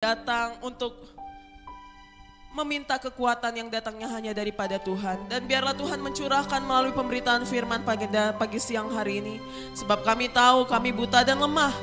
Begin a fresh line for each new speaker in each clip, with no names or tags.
datang untuk meminta kekuatan yang datangnya hanya daripada Tuhan. Dan biarlah Tuhan mencurahkan melalui pemberitaan firman pagi siang hari ini. Sebab kami tahu kami buta dan lemah,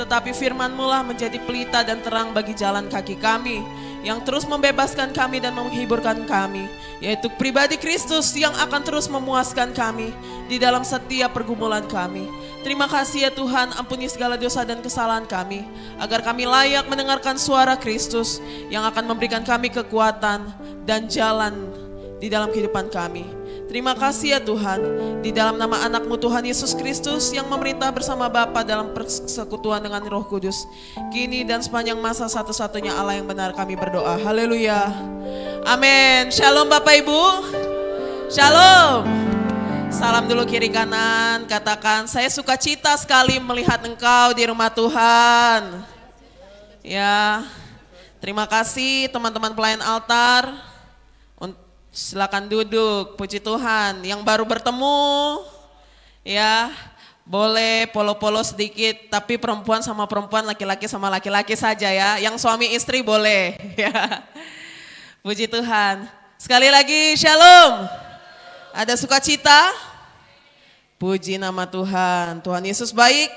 tetapi firman-Mu lah menjadi pelita dan terang bagi jalan kaki kami, yang terus membebaskan kami dan menghiburkan kami, yaitu pribadi Kristus yang akan terus memuaskan kami di dalam setiap pergumulan kami. Terima kasih ya Tuhan, ampuni segala dosa dan kesalahan kami, agar kami layak mendengarkan suara Kristus yang akan memberikan kami kekuatan dan jalan di dalam kehidupan kami. Terima kasih ya Tuhan, di dalam nama anak-Mu Tuhan Yesus Kristus yang memerintah bersama Bapa dalam persekutuan dengan Roh Kudus, kini dan sepanjang masa satu-satunya Allah yang benar kami berdoa. Haleluya. Amin. Shalom Bapak Ibu. Shalom. Salam dulu kiri kanan, katakan saya sukacita sekali melihat engkau di rumah Tuhan. Ya, terima kasih teman-teman pelayan altar. Silakan duduk, puji Tuhan. Yang baru bertemu, ya boleh polo-polo sedikit, tapi perempuan sama perempuan, laki-laki sama laki-laki saja ya. Yang suami istri boleh, ya. Puji Tuhan. Sekali lagi shalom. Ada sukacita? Puji nama Tuhan. Tuhan Yesus baik.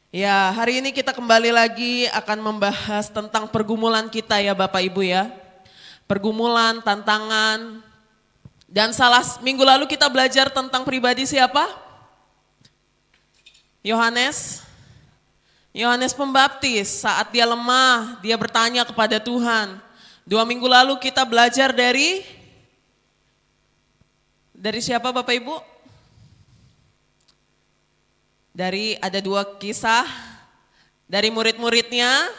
Ya, hari ini kita kembali lagi akan membahas tentang pergumulan kita ya Bapak Ibu ya. Pergumulan, tantangan. Dan minggu lalu kita belajar tentang pribadi siapa? Yohanes. Yohanes Pembaptis, saat dia lemah, dia bertanya kepada Tuhan. 2 minggu lalu kita belajar dari siapa Bapak Ibu? Ada 2 kisah dari murid-muridnya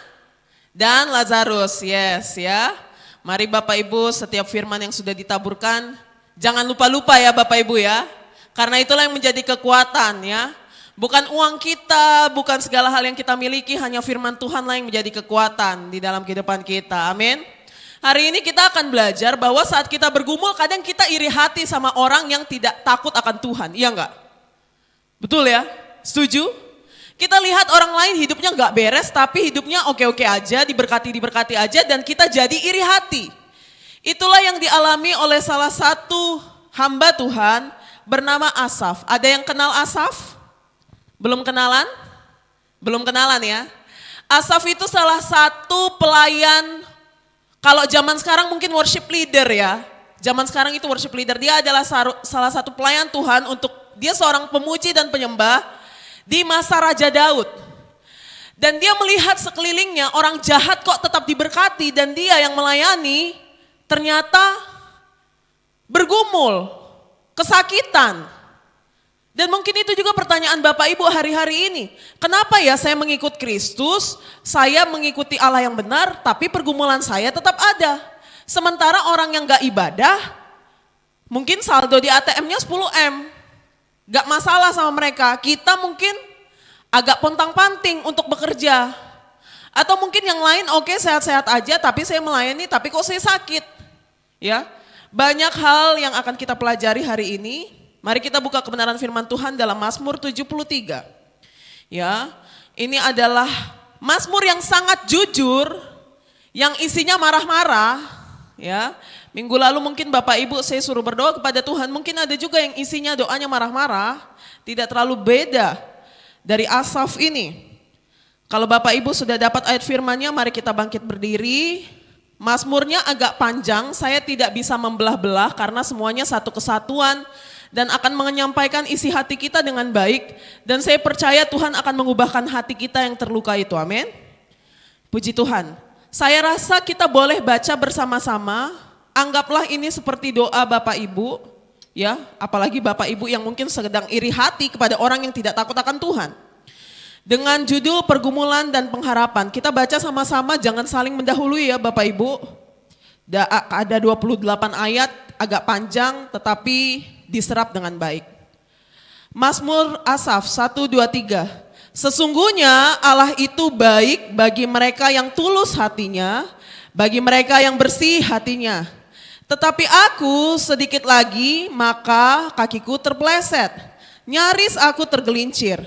dan Lazarus. Yes ya. Mari Bapak Ibu, setiap firman yang sudah ditaburkan jangan lupa-lupa ya Bapak Ibu ya. Karena itulah yang menjadi kekuatan ya. Bukan uang kita, bukan segala hal yang kita miliki, hanya firman Tuhan lah yang menjadi kekuatan di dalam kehidupan kita. Amin. Hari ini kita akan belajar bahwa saat kita bergumul kadang kita iri hati sama orang yang tidak takut akan Tuhan, iya enggak? Betul ya? Setuju? Kita lihat orang lain hidupnya enggak beres tapi hidupnya oke-oke aja, diberkati aja dan kita jadi iri hati. Itulah yang dialami oleh salah satu hamba Tuhan bernama Asaf. Ada yang kenal Asaf? Belum kenalan? Belum kenalan ya? Asaf itu salah satu pelayan. Kalau zaman sekarang mungkin worship leader ya. Zaman sekarang itu worship leader. Dia adalah salah satu pelayan Tuhan dia seorang pemuji dan penyembah di masa Raja Daud. Dan dia melihat sekelilingnya orang jahat kok tetap diberkati dan dia yang melayani ternyata bergumul, kesakitan. Dan mungkin itu juga pertanyaan Bapak Ibu hari-hari ini. Kenapa ya saya mengikut Kristus, saya mengikuti Allah yang benar, tapi pergumulan saya tetap ada. Sementara orang yang gak ibadah, mungkin saldo di ATM-nya 10M. Gak masalah sama mereka, kita mungkin agak pontang-panting untuk bekerja. Atau mungkin yang lain oke, sehat-sehat aja, tapi saya melayani, tapi kok saya sakit. Ya, banyak hal yang akan kita pelajari hari ini. Mari kita buka kebenaran firman Tuhan dalam Mazmur 73. Ya, ini adalah Mazmur yang sangat jujur, yang isinya marah-marah. Ya, minggu lalu mungkin Bapak Ibu saya suruh berdoa kepada Tuhan, mungkin ada juga yang isinya doanya marah-marah, tidak terlalu beda dari Asaf ini. Kalau Bapak Ibu sudah dapat ayat firman-Nya, mari kita bangkit berdiri. Mazmurnya agak panjang, saya tidak bisa membelah-belah karena semuanya satu kesatuan. Dan akan menyampaikan isi hati kita dengan baik. Dan saya percaya Tuhan akan mengubahkan hati kita yang terluka itu, amin. Puji Tuhan. Saya rasa kita boleh baca bersama-sama. Anggaplah ini seperti doa Bapak Ibu. Ya, apalagi Bapak Ibu yang mungkin sedang iri hati kepada orang yang tidak takut akan Tuhan. Dengan judul pergumulan dan pengharapan. Kita baca sama-sama, jangan saling mendahului ya Bapak Ibu. Ada 28 ayat, agak panjang tetapi diserap dengan baik. Mazmur Asaf 1, 2, 3. Sesungguhnya Allah itu baik bagi mereka yang tulus hatinya, bagi mereka yang bersih hatinya. Tetapi aku sedikit lagi maka kakiku terpeleset, nyaris aku tergelincir.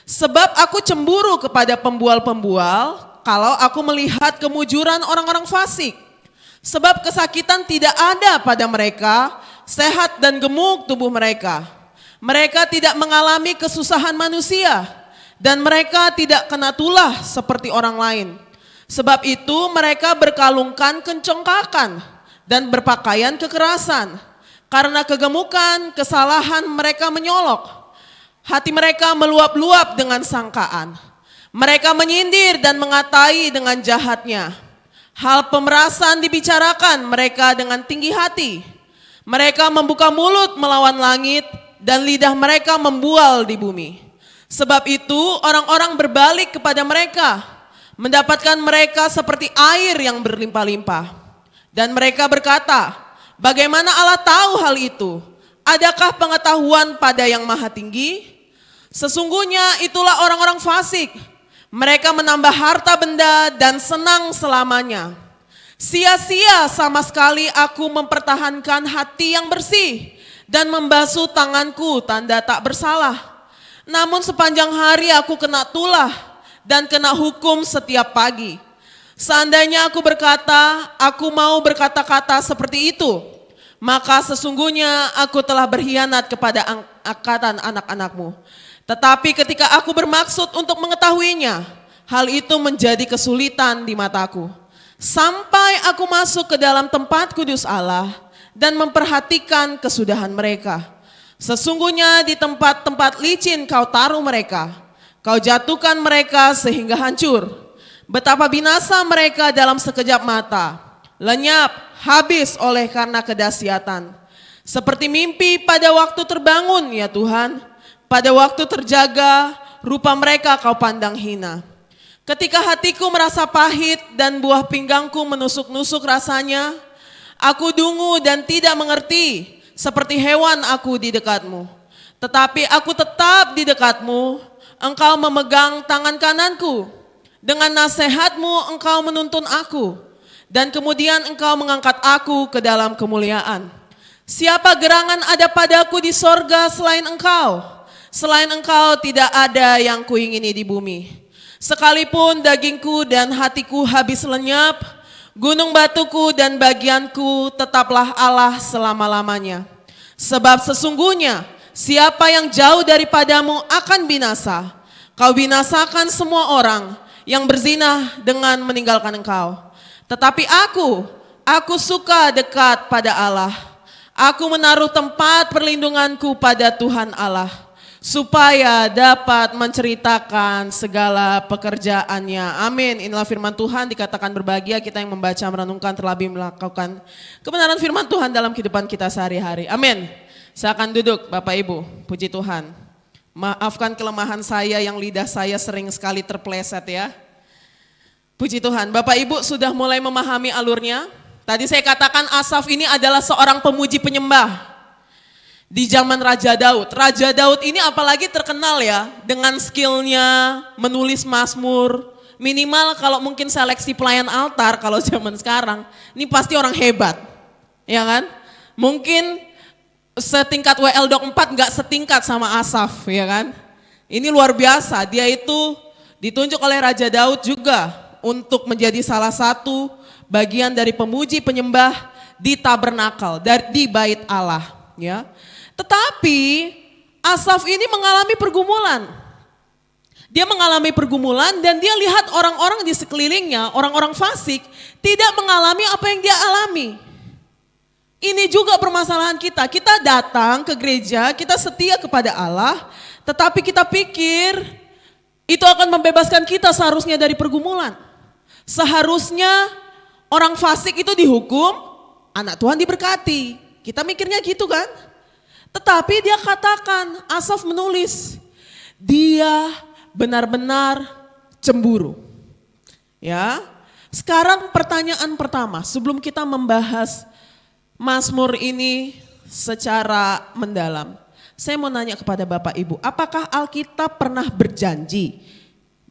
Sebab aku cemburu kepada pembual-pembual, kalau aku melihat kemujuran orang-orang fasik. Sebab kesakitan tidak ada pada mereka, sehat dan gemuk tubuh mereka. Mereka tidak mengalami kesusahan manusia, dan mereka tidak kena tulah seperti orang lain. Sebab itu mereka berkalungkan kencongkakan dan berpakaian kekerasan. Karena kegemukan, kesalahan mereka menyolok. Hati mereka meluap-luap dengan sangkaan. Mereka menyindir dan mengatai dengan jahatnya. Hal pemerasan dibicarakan mereka dengan tinggi hati. Mereka membuka mulut melawan langit dan lidah mereka membual di bumi. Sebab itu orang-orang berbalik kepada mereka, mendapatkan mereka seperti air yang berlimpah-limpah. Dan mereka berkata, bagaimana Allah tahu hal itu? Adakah pengetahuan pada yang maha tinggi? Sesungguhnya itulah orang-orang fasik. Mereka menambah harta benda dan senang selamanya. Sia-sia sama sekali aku mempertahankan hati yang bersih dan membasuh tanganku tanda tak bersalah. Namun sepanjang hari aku kena tulah dan kena hukum setiap pagi. Seandainya aku berkata, aku mau berkata-kata seperti itu, maka sesungguhnya aku telah berkhianat kepada angkatan anak-anakmu. Tetapi ketika aku bermaksud untuk mengetahuinya, hal itu menjadi kesulitan di mataku. Sampai aku masuk ke dalam tempat kudus Allah dan memperhatikan kesudahan mereka. Sesungguhnya di tempat-tempat licin kau taruh mereka, kau jatuhkan mereka sehingga hancur. Betapa binasa mereka dalam sekejap mata, lenyap, habis oleh karena kedahsyatan. Seperti mimpi pada waktu terbangun ya Tuhan. Pada waktu terjaga, rupa mereka kau pandang hina. Ketika hatiku merasa pahit dan buah pinggangku menusuk-nusuk rasanya, aku dungu dan tidak mengerti, seperti hewan aku di dekatmu. Tetapi aku tetap di dekatmu, engkau memegang tangan kananku. Dengan nasihatmu engkau menuntun aku, dan kemudian engkau mengangkat aku ke dalam kemuliaan. Siapa gerangan ada padaku di sorga selain engkau? Selain engkau tidak ada yang kuingini di bumi. Sekalipun dagingku dan hatiku habis lenyap, gunung batuku dan bagianku tetaplah Allah selama-lamanya. Sebab sesungguhnya siapa yang jauh daripadamu akan binasa. Kau binasakan semua orang yang berzina dengan meninggalkan engkau. Tetapi aku suka dekat pada Allah. Aku menaruh tempat perlindunganku pada Tuhan Allah, supaya dapat menceritakan segala pekerjaannya. Amin. Inilah firman Tuhan, dikatakan berbahagia kita yang membaca, merenungkan, terlebih melakukan kebenaran firman Tuhan dalam kehidupan kita sehari-hari. Amin. Silakan duduk Bapak Ibu, puji Tuhan. Maafkan kelemahan saya yang lidah saya sering sekali terpleset ya. Puji Tuhan, Bapak Ibu sudah mulai memahami alurnya. Tadi saya katakan Asaf ini adalah seorang pemuji penyembah. Di zaman Raja Daud. Raja Daud ini apalagi terkenal ya dengan skillnya menulis mazmur. Minimal kalau mungkin seleksi pelayan altar kalau zaman sekarang. Ini pasti orang hebat. Ya kan? Mungkin setingkat WL Doc 4 gak setingkat sama Asaf ya kan. Ini luar biasa. Dia itu ditunjuk oleh Raja Daud juga untuk menjadi salah satu bagian dari pemuji penyembah di tabernakel, di bait Allah ya. Tetapi Asaf ini mengalami pergumulan. Dia mengalami pergumulan dan dia lihat orang-orang di sekelilingnya, orang-orang fasik tidak mengalami apa yang dia alami. Ini juga permasalahan kita. Kita datang ke gereja, kita setia kepada Allah, tetapi kita pikir itu akan membebaskan kita seharusnya dari pergumulan. Seharusnya orang fasik itu dihukum, anak Tuhan diberkati. Kita mikirnya gitu kan? Tetapi dia katakan, Asaf menulis, dia benar-benar cemburu. Ya. Sekarang pertanyaan pertama, sebelum kita membahas Mazmur ini secara mendalam. Saya mau nanya kepada Bapak Ibu, apakah Alkitab pernah berjanji?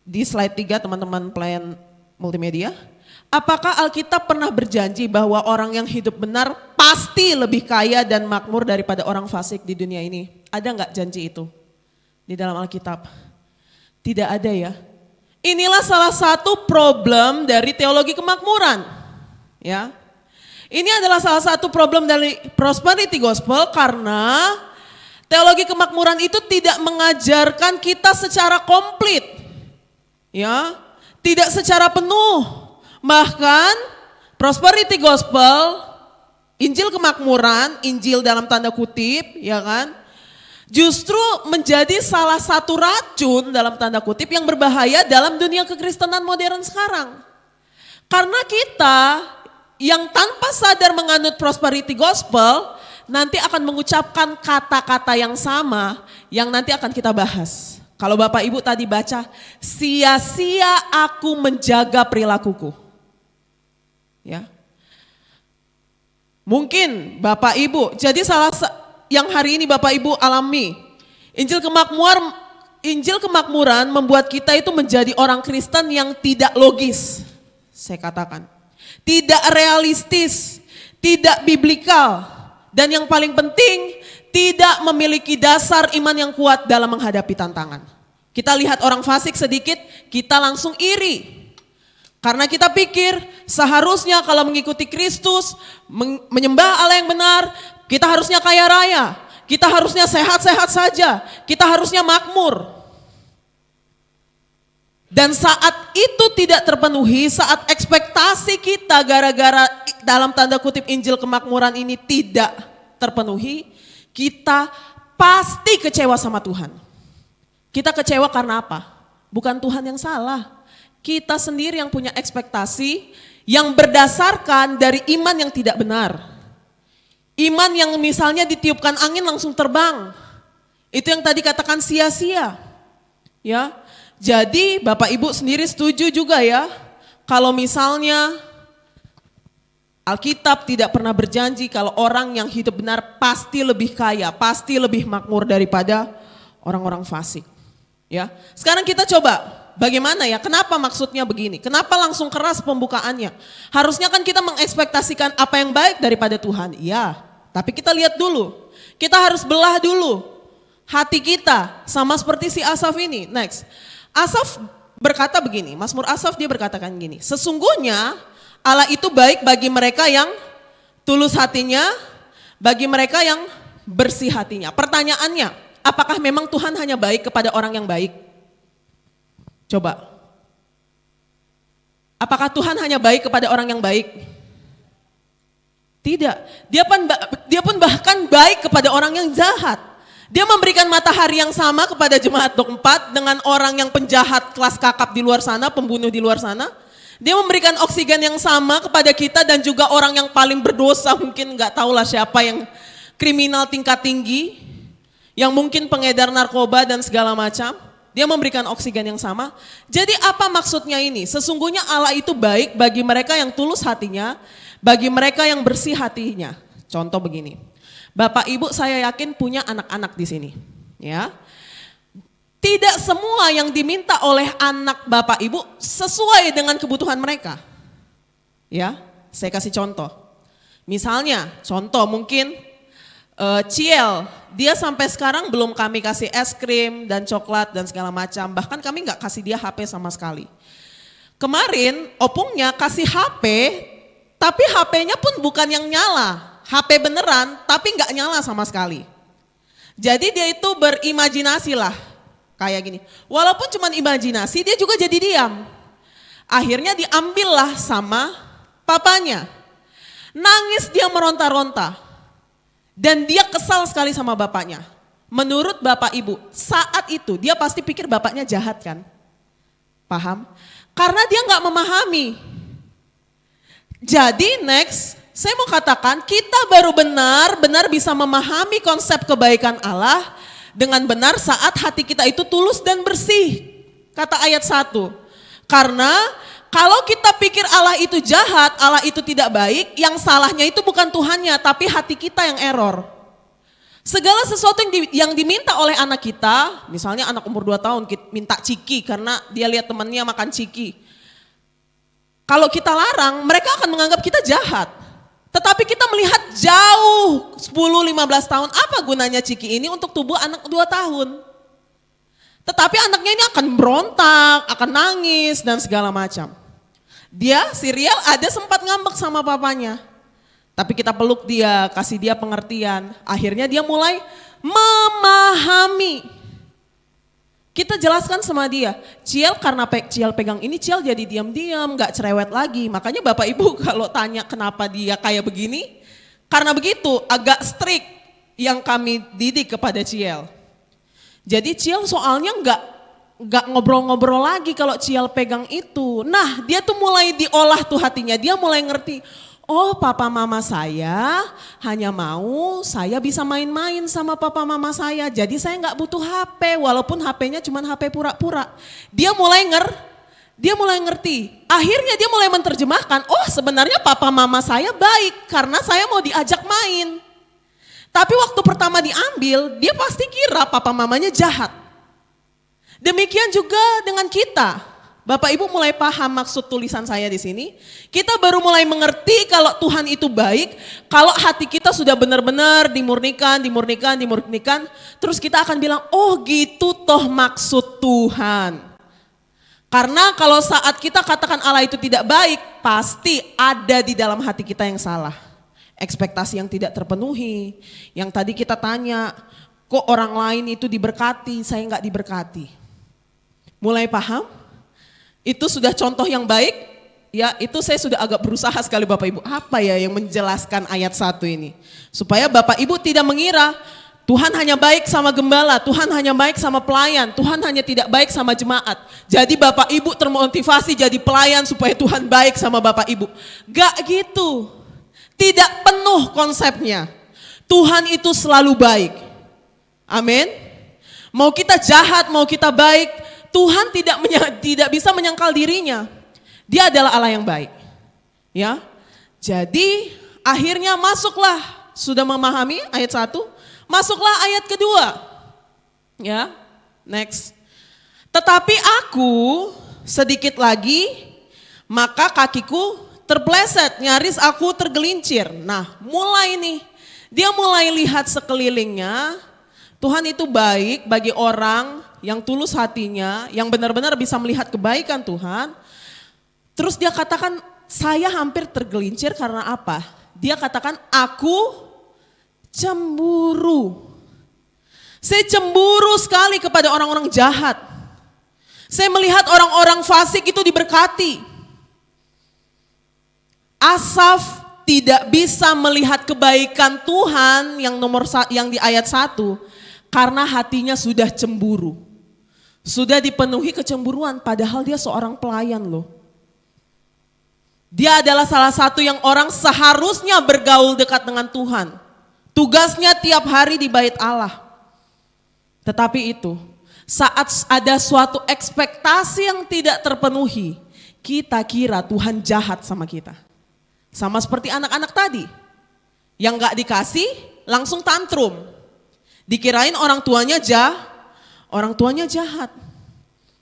Di slide 3 teman-teman pelayan multimedia. Apakah Alkitab pernah berjanji bahwa orang yang hidup benar pasti lebih kaya dan makmur daripada orang fasik di dunia ini? Ada enggak janji itu di dalam Alkitab? Tidak ada ya. Inilah salah satu problem dari teologi kemakmuran. Ya. Ini adalah salah satu problem dari prosperity gospel karena teologi kemakmuran itu tidak mengajarkan kita secara komplit. Ya, tidak secara penuh. Bahkan prosperity gospel, Injil kemakmuran, Injil dalam tanda kutip, ya kan? Justru menjadi salah satu racun dalam tanda kutip yang berbahaya dalam dunia kekristenan modern sekarang. Karena kita yang tanpa sadar menganut prosperity gospel nanti akan mengucapkan kata-kata yang sama yang nanti akan kita bahas. Kalau Bapak Ibu tadi baca, sia-sia aku menjaga perilakuku. Ya. Mungkin Bapak Ibu, jadi yang hari ini Bapak Ibu alami, Injil kemakmuran membuat kita itu menjadi orang Kristen yang tidak logis, saya katakan. Tidak realistis, tidak biblikal, dan yang paling penting tidak memiliki dasar iman yang kuat dalam menghadapi tantangan. Kita lihat orang fasik sedikit, kita langsung iri. Karena kita pikir seharusnya kalau mengikuti Kristus, menyembah Allah yang benar, kita harusnya kaya raya, kita harusnya sehat-sehat saja, kita harusnya makmur. Dan saat itu tidak terpenuhi, saat ekspektasi kita gara-gara dalam tanda kutip Injil kemakmuran ini tidak terpenuhi, kita pasti kecewa sama Tuhan. Kita kecewa karena apa? Bukan Tuhan yang salah. Kita sendiri yang punya ekspektasi yang berdasarkan dari iman yang tidak benar. Iman yang misalnya ditiupkan angin langsung terbang. Itu yang tadi katakan sia-sia. Ya. Jadi Bapak Ibu sendiri setuju juga ya, kalau misalnya Alkitab tidak pernah berjanji kalau orang yang hidup benar pasti lebih kaya, pasti lebih makmur daripada orang-orang fasik. Ya, sekarang kita coba bagaimana ya, kenapa maksudnya begini, kenapa langsung keras pembukaannya. Harusnya kan kita mengekspektasikan apa yang baik daripada Tuhan, iya, tapi kita lihat dulu, kita harus belah dulu hati kita sama seperti si Asaf ini. Next. Asaf berkata begini, Mazmur Asaf dia berkatakan gini, sesungguhnya Allah itu baik bagi mereka yang tulus hatinya, bagi mereka yang bersih hatinya. Pertanyaannya, apakah memang Tuhan hanya baik kepada orang yang baik? Coba. Apakah Tuhan hanya baik kepada orang yang baik? Tidak, dia pun bahkan baik kepada orang yang jahat. Dia memberikan matahari yang sama kepada jemaat Dok 4 dengan orang yang penjahat kelas kakap di luar sana, pembunuh di luar sana. Dia memberikan oksigen yang sama kepada kita dan juga orang yang paling berdosa, mungkin nggak tahulah siapa yang kriminal tingkat tinggi, yang mungkin pengedar narkoba dan segala macam. Dia memberikan oksigen yang sama. Jadi apa maksudnya ini? Sesungguhnya Allah itu baik bagi mereka yang tulus hatinya, bagi mereka yang bersih hatinya. Contoh begini. Bapak Ibu saya yakin punya anak-anak di sini, ya. Tidak semua yang diminta oleh anak Bapak Ibu sesuai dengan kebutuhan mereka. Ya, saya kasih contoh. Misalnya, contoh mungkin Ciel, dia sampai sekarang belum kami kasih es krim dan coklat dan segala macam. Bahkan kami nggak kasih dia HP sama sekali. Kemarin opungnya kasih HP, tapi HP-nya pun bukan yang nyala. HP beneran tapi nggak nyala sama sekali. Jadi dia itu berimajinasi lah kayak gini. Walaupun cuma imajinasi dia juga jadi diam. Akhirnya diambillah sama papanya. Nangis dia meronta-ronta. Dan dia kesal sekali sama bapaknya. Menurut Bapak Ibu saat itu dia pasti pikir bapaknya jahat kan. Paham? Karena dia nggak memahami. Jadi next. Saya mau katakan kita baru benar-benar bisa memahami konsep kebaikan Allah dengan benar saat hati kita itu tulus dan bersih. Kata ayat 1. Karena kalau kita pikir Allah itu jahat, Allah itu tidak baik, yang salahnya itu bukan Tuhannya tapi hati kita yang error. Segala sesuatu yang diminta oleh anak kita, misalnya anak umur 2 tahun minta ciki karena dia lihat temannya makan ciki. Kalau kita larang, mereka akan menganggap kita jahat. Tetapi kita melihat jauh 10-15 tahun apa gunanya ciki ini untuk tubuh anak 2 tahun. Tetapi anaknya ini akan berontak, akan nangis dan segala macam. Si Riel ada sempat ngambek sama papanya. Tapi kita peluk dia, kasih dia pengertian. Akhirnya dia mulai memahami. Kita jelaskan sama dia, Ciel karena Ciel pegang ini, Ciel jadi diam-diam, gak cerewet lagi. Makanya Bapak Ibu kalau tanya kenapa dia kayak begini, karena begitu agak strict yang kami didik kepada Ciel. Jadi Ciel soalnya nggak ngobrol-ngobrol lagi kalau Ciel pegang itu. Nah dia tuh mulai diolah tuh hatinya, dia mulai ngerti. Oh papa mama saya hanya mau saya bisa main-main sama papa mama saya. Jadi saya nggak butuh HP walaupun HP-nya cuma HP pura-pura. Dia mulai ngerti. Akhirnya dia mulai menerjemahkan, oh sebenarnya papa mama saya baik karena saya mau diajak main. Tapi waktu pertama diambil, dia pasti kira papa mamanya jahat. Demikian juga dengan kita. Bapak Ibu mulai paham maksud tulisan saya di sini. Kita baru mulai mengerti kalau Tuhan itu baik, kalau hati kita sudah benar-benar dimurnikan. Terus kita akan bilang, oh gitu toh maksud Tuhan. Karena kalau saat kita katakan Allah itu tidak baik, pasti ada di dalam hati kita yang salah. Ekspektasi yang tidak terpenuhi, yang tadi kita tanya, kok orang lain itu diberkati, saya nggak diberkati. Mulai paham? Itu sudah contoh yang baik, ya itu saya sudah agak berusaha sekali Bapak Ibu. Apa ya yang menjelaskan ayat 1 ini? Supaya Bapak Ibu tidak mengira Tuhan hanya baik sama gembala, Tuhan hanya baik sama pelayan, Tuhan hanya tidak baik sama jemaat. Jadi Bapak Ibu termotivasi jadi pelayan supaya Tuhan baik sama Bapak Ibu. Gak gitu, tidak penuh konsepnya. Tuhan itu selalu baik, amin. Mau kita jahat, mau kita baik, Tuhan tidak bisa menyangkal dirinya. Dia adalah Allah yang baik. Ya. Jadi akhirnya masuklah, sudah memahami ayat 1, masuklah ayat kedua. Ya. Next. Tetapi aku sedikit lagi, maka kakiku terpleset, nyaris aku tergelincir. Nah, mulai nih. Dia mulai lihat sekelilingnya. Tuhan itu baik bagi orang yang tulus hatinya, yang benar-benar bisa melihat kebaikan Tuhan. Terus dia katakan, saya hampir tergelincir karena apa? Dia katakan, aku cemburu. Saya cemburu sekali kepada orang-orang jahat. Saya melihat orang-orang fasik itu diberkati. Asaf tidak bisa melihat kebaikan Tuhan yang di ayat 1 karena hatinya sudah cemburu. Sudah dipenuhi kecemburuan padahal dia seorang pelayan loh. Dia adalah salah satu yang orang seharusnya bergaul dekat dengan Tuhan. Tugasnya tiap hari di bait Allah. Tetapi itu saat ada suatu ekspektasi yang tidak terpenuhi, kita kira Tuhan jahat sama kita. Sama seperti anak-anak tadi yang gak dikasih langsung tantrum. Dikirain orang tuanya jahat.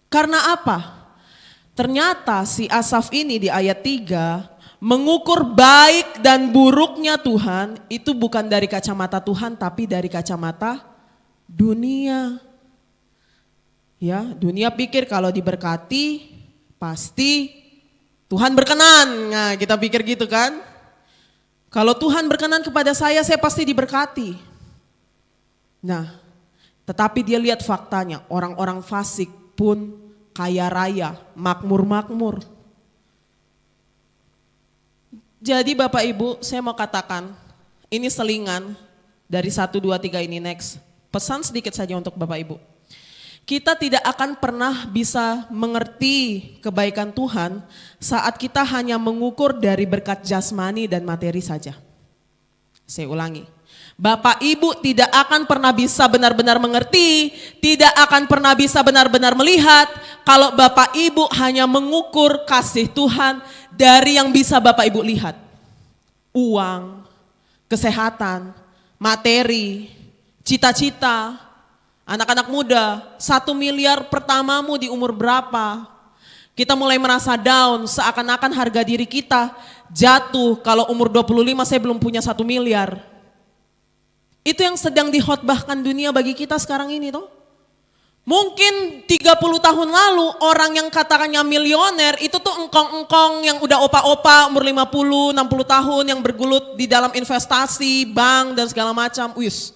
Karena apa? Ternyata si Asaf ini di ayat 3 mengukur baik dan buruknya Tuhan itu bukan dari kacamata Tuhan tapi dari kacamata dunia. Ya, dunia pikir kalau diberkati pasti Tuhan berkenan. Nah, kita pikir gitu kan? Kalau Tuhan berkenan kepada saya pasti diberkati. Nah, tetapi dia lihat faktanya, orang-orang fasik pun kaya raya, makmur-makmur. Jadi Bapak Ibu, saya mau katakan, ini selingan dari 1, 2, 3 ini next. Pesan sedikit saja untuk Bapak Ibu. Kita tidak akan pernah bisa mengerti kebaikan Tuhan saat kita hanya mengukur dari berkat jasmani dan materi saja. Saya ulangi. Bapak Ibu tidak akan pernah bisa benar-benar mengerti, tidak akan pernah bisa benar-benar melihat kalau Bapak Ibu hanya mengukur kasih Tuhan dari yang bisa Bapak Ibu lihat. Uang, kesehatan, materi, cita-cita, anak-anak muda, 1 miliar pertamamu di umur berapa? Kita mulai merasa down, seakan-akan harga diri kita jatuh kalau umur 25 saya belum punya 1 miliar. Itu yang sedang dihotbahkan dunia bagi kita sekarang ini toh. Mungkin 30 tahun lalu orang yang katakannya milioner itu tuh engkong-engkong yang udah opa-opa umur 50, 60 tahun yang bergelut di dalam investasi, bank dan segala macam. Wis,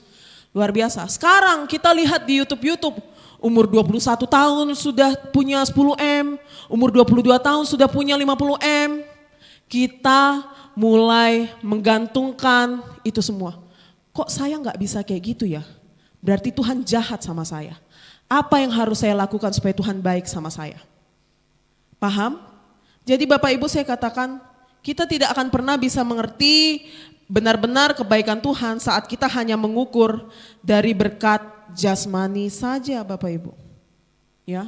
luar biasa. Sekarang kita lihat di YouTube, umur 21 tahun sudah punya 10M, umur 22 tahun sudah punya 50M. Kita mulai menggantungkan itu semua. Kok saya nggak bisa kayak gitu ya? Berarti Tuhan jahat sama saya. Apa yang harus saya lakukan supaya Tuhan baik sama saya? Paham? Jadi Bapak Ibu saya katakan, kita tidak akan pernah bisa mengerti benar-benar kebaikan Tuhan saat kita hanya mengukur dari berkat jasmani saja Bapak Ibu. Ya.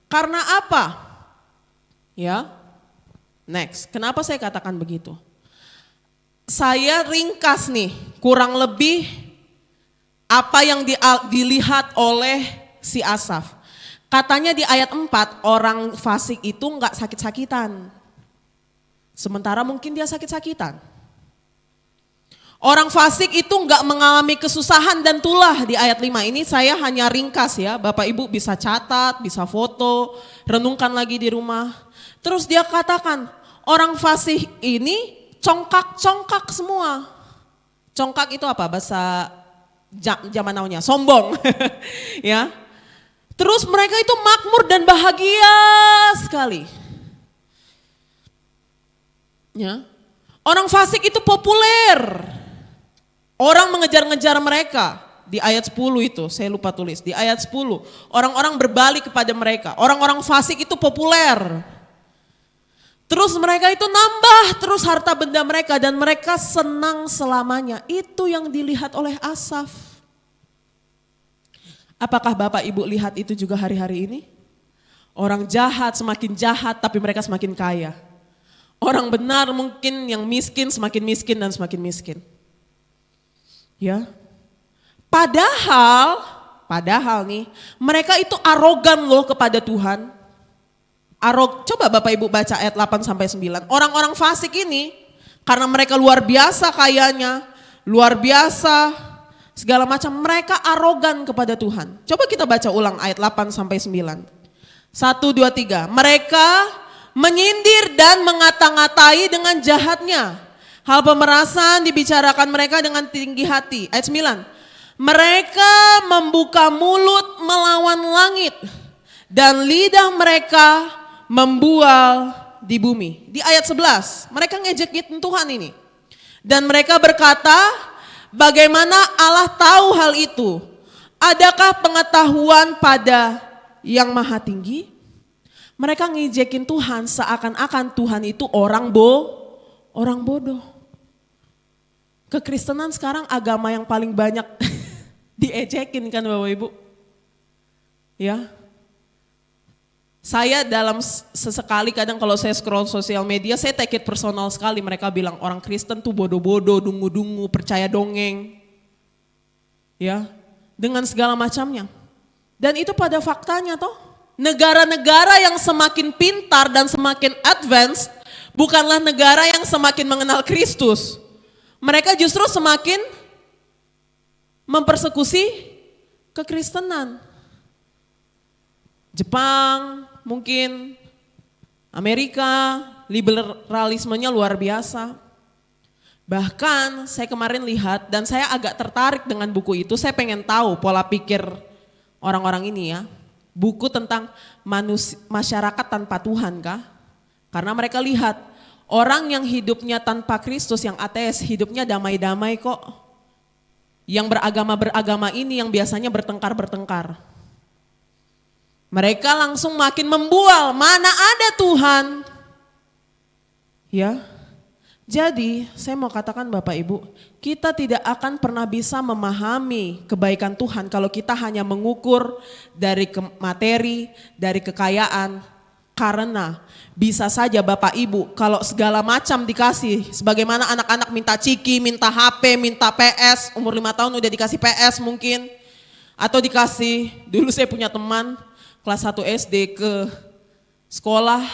Karena apa? Ya. Next, kenapa saya katakan begitu? Saya ringkas nih, kurang lebih apa yang dilihat oleh si Asaf. Katanya di ayat 4 orang fasik itu enggak sakit-sakitan. Sementara mungkin dia sakit-sakitan. Orang fasik itu enggak mengalami kesusahan dan tulah di ayat 5 ini saya hanya ringkas ya. Bapak Ibu bisa catat, bisa foto, renungkan lagi di rumah. Terus dia katakan orang fasik ini congkak-congkak semua. Congkak itu apa bahasa zaman now-nya? Sombong. Ya. Terus mereka itu makmur dan bahagia sekali. Ya. Orang fasik itu populer. Orang mengejar-ngejar mereka. Di ayat 10 itu, saya lupa tulis. Di ayat 10, orang-orang berbalik kepada mereka. Orang-orang fasik itu populer. Terus mereka itu nambah terus harta benda mereka dan mereka senang selamanya. Itu yang dilihat oleh Asaf. Apakah Bapak Ibu lihat itu juga hari-hari ini? Orang jahat semakin jahat tapi mereka semakin kaya. Orang benar mungkin yang miskin semakin miskin dan semakin miskin. Ya. Padahal nih mereka itu arogan loh kepada Tuhan. Coba Bapak Ibu baca ayat 8 sampai 9. Orang-orang fasik ini karena mereka luar biasa kayanya, luar biasa segala macam, mereka arogan kepada Tuhan. Coba kita baca ulang ayat 8 sampai 9. 1, 2, 3. Mereka menyindir dan mengata-ngatai dengan jahatnya. Hal pemerasan dibicarakan mereka dengan tinggi hati. Ayat 9. Mereka membuka mulut melawan langit dan lidah mereka membual di bumi. Di ayat 11, mereka ngejekin Tuhan ini. Dan mereka berkata, bagaimana Allah tahu hal itu? Adakah pengetahuan pada yang maha tinggi? Mereka ngejekin Tuhan seakan-akan Tuhan itu orang bodoh. Kekristenan sekarang agama yang paling banyak diejekin kan Bapak Ibu? Ya. Saya dalam sesekali kadang kalau saya scroll sosial media saya take it personal sekali. Mereka bilang orang Kristen tuh bodoh-bodoh, dungu-dungu, percaya dongeng. Ya, dengan segala macamnya. Dan itu pada faktanya toh. Negara-negara yang semakin pintar dan semakin advance bukanlah negara yang semakin mengenal Kristus. Mereka justru semakin mempersekusi kekristenan. Jepang, mungkin Amerika, liberalismenya luar biasa. Bahkan saya kemarin lihat dan saya agak tertarik dengan buku itu, saya pengen tahu pola pikir orang-orang ini ya. Buku tentang masyarakat tanpa Tuhan kah? Karena mereka lihat orang yang hidupnya tanpa Kristus, yang ateis, hidupnya damai-damai kok. Yang beragama ini yang biasanya bertengkar-bertengkar. Mereka langsung makin membual, mana ada Tuhan. Ya, jadi saya mau katakan Bapak Ibu, kita tidak akan pernah bisa memahami kebaikan Tuhan kalau kita hanya mengukur dari materi, dari kekayaan. Karena bisa saja Bapak Ibu kalau segala macam dikasih, sebagaimana anak-anak minta ciki, minta HP, minta PS, umur 5 tahun udah dikasih PS mungkin. Atau dikasih, dulu saya punya teman, kelas 1 SD ke sekolah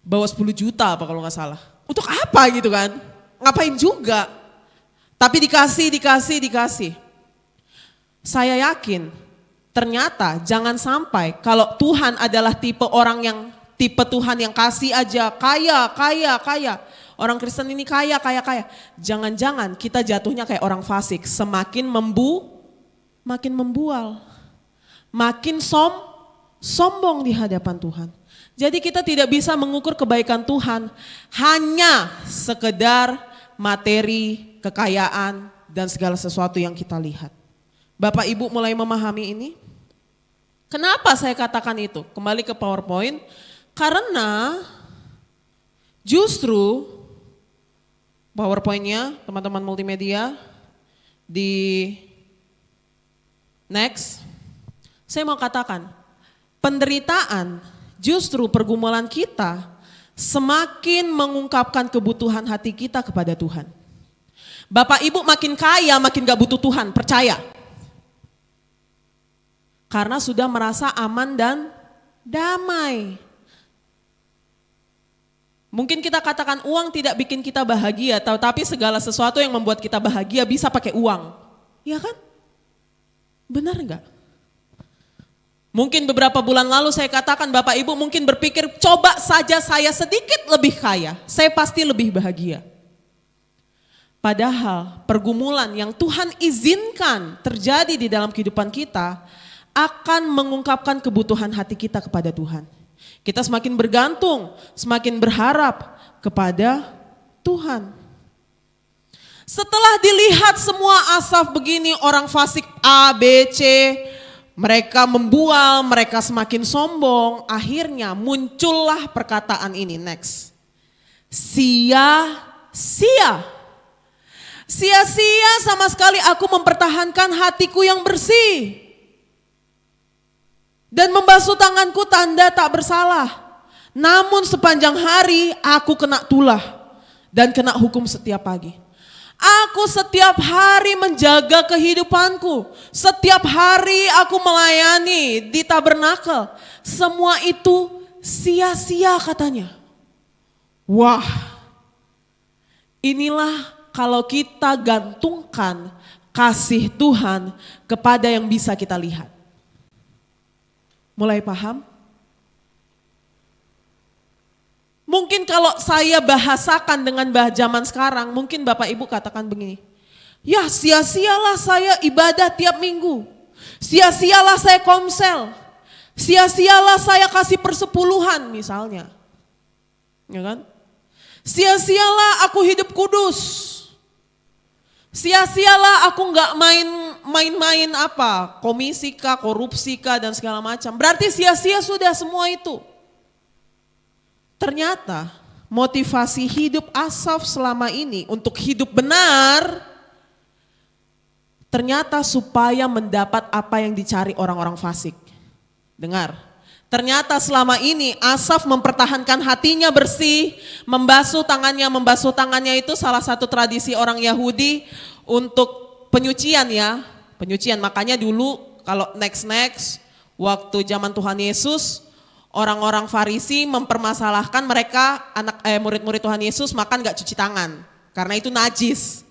bawa 10 juta apa kalau gak salah. Untuk apa gitu kan? Ngapain juga? Tapi dikasih. Saya yakin Ternyata jangan sampai kalau Tuhan adalah tipe Tuhan yang kasih aja, kaya. Orang Kristen ini kaya. Jangan-jangan kita jatuhnya kayak orang fasik, semakin makin membual, makin sombong di hadapan Tuhan. Jadi kita tidak bisa mengukur kebaikan Tuhan hanya sekedar materi, kekayaan, dan segala sesuatu yang kita lihat. Bapak Ibu mulai memahami ini? Kenapa saya katakan itu? Kembali ke PowerPoint. Karena justru PowerPoint-nya teman-teman multimedia di next. Saya mau katakan, penderitaan justru pergumulan kita semakin mengungkapkan kebutuhan hati kita kepada Tuhan. Bapak Ibu makin kaya makin gak butuh Tuhan, percaya. Karena sudah merasa aman dan damai. Mungkin kita katakan uang tidak bikin kita bahagia, tapi segala sesuatu yang membuat kita bahagia bisa pakai uang. Iya kan? Benar enggak? Mungkin beberapa bulan lalu saya katakan Bapak Ibu mungkin berpikir coba saja saya sedikit lebih kaya, saya pasti lebih bahagia. Padahal pergumulan yang Tuhan izinkan terjadi di dalam kehidupan kita akan mengungkapkan kebutuhan hati kita kepada Tuhan. Kita semakin bergantung, semakin berharap kepada Tuhan. Setelah dilihat semua Asaf begini, orang fasik A, B, C, mereka membual, mereka semakin sombong, akhirnya muncullah perkataan ini, next. Sia-sia. Sia-sia sama sekali aku mempertahankan hatiku yang bersih. Dan membasuh tanganku tanda tak bersalah. Namun sepanjang hari aku kena tulah dan kena hukum setiap pagi. Aku setiap hari menjaga kehidupanku. Setiap hari aku melayani di tabernakel. Semua itu sia-sia katanya. Wah, inilah kalau kita gantungkan kasih Tuhan kepada yang bisa kita lihat. Mulai paham? Mungkin kalau saya bahasakan dengan zaman sekarang, mungkin Bapak Ibu katakan begini. Ya sia-sialah saya ibadah tiap minggu. Sia-sialah saya komsel. Sia-sialah saya kasih persepuluhan misalnya. Ya kan? Sia-sialah aku hidup kudus. Sia-sialah aku nggak main-main komisi kah, korupsi kah dan segala macam. Berarti sia-sia sudah semua itu. Ternyata motivasi hidup Asaf selama ini untuk hidup benar, ternyata supaya mendapat apa yang dicari orang-orang fasik. Dengar. Ternyata selama ini Asaf mempertahankan hatinya bersih, membasuh tangannya itu salah satu tradisi orang Yahudi untuk penyucian ya. Penyucian, makanya dulu kalau next waktu zaman Tuhan Yesus, orang-orang Farisi mempermasalahkan mereka murid-murid Tuhan Yesus makan gak cuci tangan karena itu najis.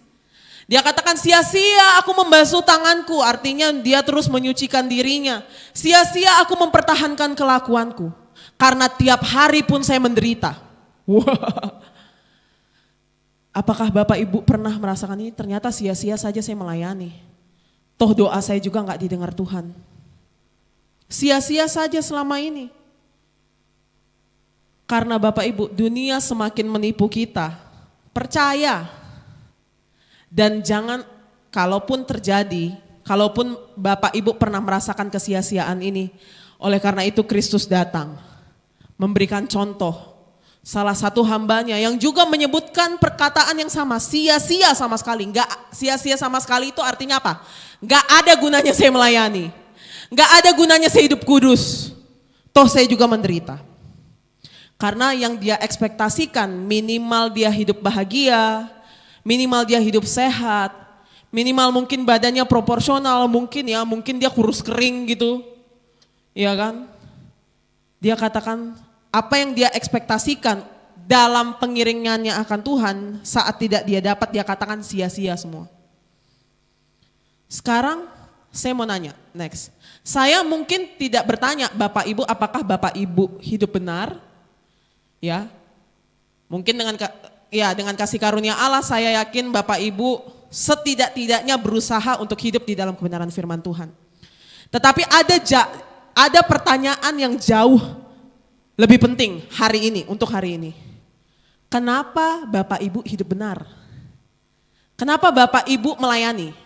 Dia katakan sia-sia aku membasuh tanganku, artinya dia terus menyucikan dirinya. Sia-sia aku mempertahankan kelakuanku, karena tiap hari pun saya menderita. Wah. Apakah Bapak Ibu pernah merasakan ini? Ternyata sia-sia saja saya melayani. Toh doa saya juga gak didengar Tuhan. Sia-sia saja selama ini. Karena Bapak Ibu, dunia semakin menipu kita. Percaya. Dan jangan, kalaupun terjadi, kalaupun Bapak Ibu pernah merasakan kesia-siaan ini, oleh karena itu Kristus datang, memberikan contoh, salah satu hambanya yang juga menyebutkan perkataan yang sama, sia-sia sama sekali. Enggak sia-sia sama sekali itu artinya apa? Enggak ada gunanya saya melayani, enggak ada gunanya saya hidup kudus, toh saya juga menderita. Karena yang dia ekspektasikan minimal dia hidup bahagia, minimal dia hidup sehat, minimal mungkin badannya proporsional, mungkin dia kurus kering gitu. Iya kan? Dia katakan apa yang dia ekspektasikan dalam pengiringannya akan Tuhan, saat tidak dia dapat dia katakan sia-sia semua. Sekarang saya mau nanya, next. Saya mungkin tidak bertanya, Bapak Ibu, apakah Bapak Ibu hidup benar? Ya, mungkin dengan kasih karunia Allah, saya yakin Bapak Ibu setidak-tidaknya berusaha untuk hidup di dalam kebenaran firman Tuhan. Tetapi ada pertanyaan yang jauh lebih penting hari ini, untuk hari ini. Kenapa Bapak Ibu hidup benar? Kenapa Bapak Ibu melayani?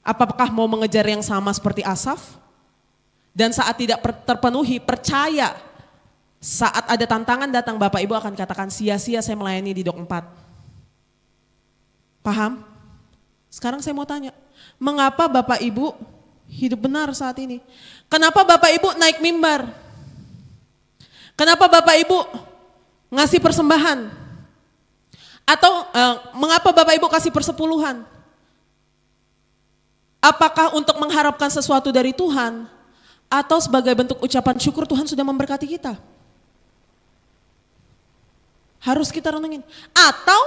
Apakah mau mengejar yang sama seperti Asaf? Dan saat tidak terpenuhi, percaya saat ada tantangan datang, Bapak Ibu akan katakan sia-sia saya melayani di Dok 4. Paham? Sekarang saya mau tanya, mengapa Bapak Ibu hidup benar saat ini? Kenapa Bapak Ibu naik mimbar? Kenapa Bapak Ibu ngasih persembahan? Atau mengapa Bapak Ibu kasih persepuluhan? Apakah untuk mengharapkan sesuatu dari Tuhan? Atau sebagai bentuk ucapan syukur Tuhan sudah memberkati kita? Harus kita renungin. Atau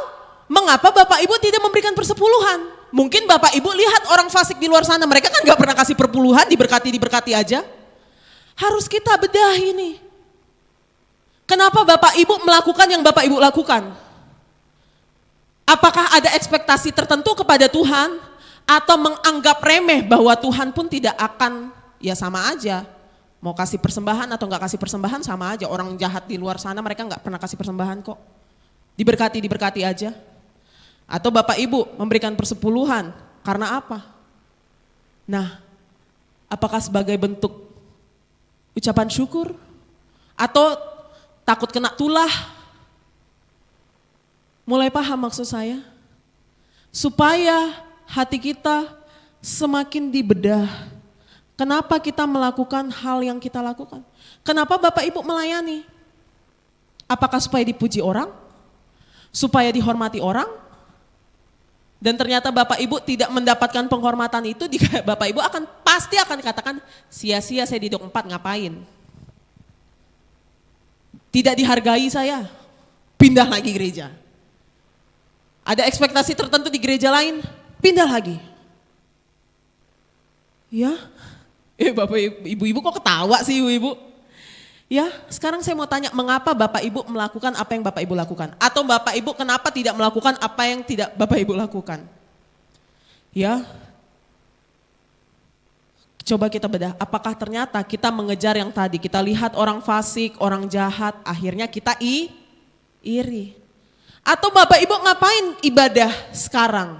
mengapa Bapak Ibu tidak memberikan persepuluhan? Mungkin Bapak Ibu lihat orang fasik di luar sana, mereka kan gak pernah kasih perpuluhan, diberkati aja. Harus kita bedah ini. Kenapa Bapak Ibu melakukan yang Bapak Ibu lakukan? Apakah ada ekspektasi tertentu kepada Tuhan? Atau menganggap remeh bahwa Tuhan pun tidak akan, ya sama aja. Mau kasih persembahan atau gak kasih persembahan sama aja. Orang jahat di luar sana mereka gak pernah kasih persembahan kok. Diberkati aja. Atau Bapak Ibu memberikan persepuluhan, karena apa? Nah, apakah sebagai bentuk ucapan syukur? Atau takut kena tulah? Mulai paham maksud saya? Supaya hati kita semakin dibedah. Kenapa kita melakukan hal yang kita lakukan? Kenapa Bapak Ibu melayani? Apakah supaya dipuji orang? Supaya dihormati orang? Dan ternyata Bapak Ibu tidak mendapatkan penghormatan itu, Bapak Ibu pasti akan katakan, sia-sia saya di Dok 4 ngapain? Tidak dihargai saya, pindah lagi gereja. Ada ekspektasi tertentu di gereja lain, pindah lagi. Ya, Bapak Ibu kok ketawa sih Ibu? Ya, sekarang saya mau tanya, mengapa Bapak Ibu melakukan apa yang Bapak Ibu lakukan? Atau Bapak Ibu kenapa tidak melakukan apa yang tidak Bapak Ibu lakukan? Ya, coba kita bedah, apakah ternyata kita mengejar yang tadi, kita lihat orang fasik, orang jahat, akhirnya kita iri. Atau Bapak Ibu ngapain ibadah sekarang?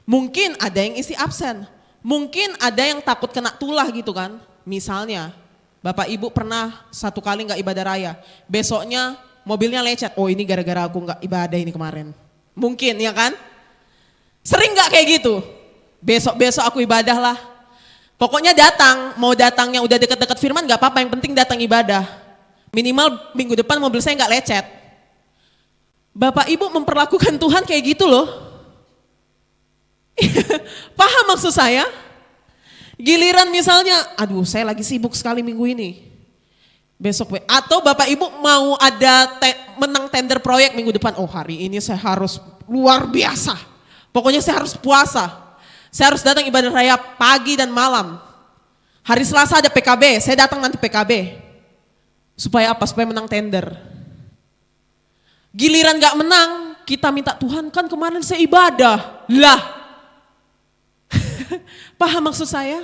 Mungkin ada yang isi absen, mungkin ada yang takut kena tulah gitu kan. Misalnya Bapak Ibu pernah satu kali gak ibadah raya, besoknya mobilnya lecet, oh ini gara-gara aku gak ibadah ini kemarin. Mungkin ya kan? Sering gak kayak gitu? Besok aku ibadah lah. Pokoknya mau datangnya udah deket-deket firman gak apa-apa, yang penting datang ibadah. Minimal minggu depan mobil saya gak lecet. Bapak Ibu memperlakukan Tuhan kayak gitu loh. Paham maksud saya? Giliran misalnya, aduh saya lagi sibuk sekali minggu ini. Besok, atau Bapak Ibu mau ada menang tender proyek minggu depan, oh hari ini saya harus luar biasa. Pokoknya saya harus puasa. Saya harus datang ibadah raya pagi dan malam. Hari Selasa ada PKB, saya datang nanti PKB. Supaya apa? Supaya menang tender. Giliran gak menang, kita minta Tuhan kan kemarin saya ibadah. Lah. Paham maksud saya?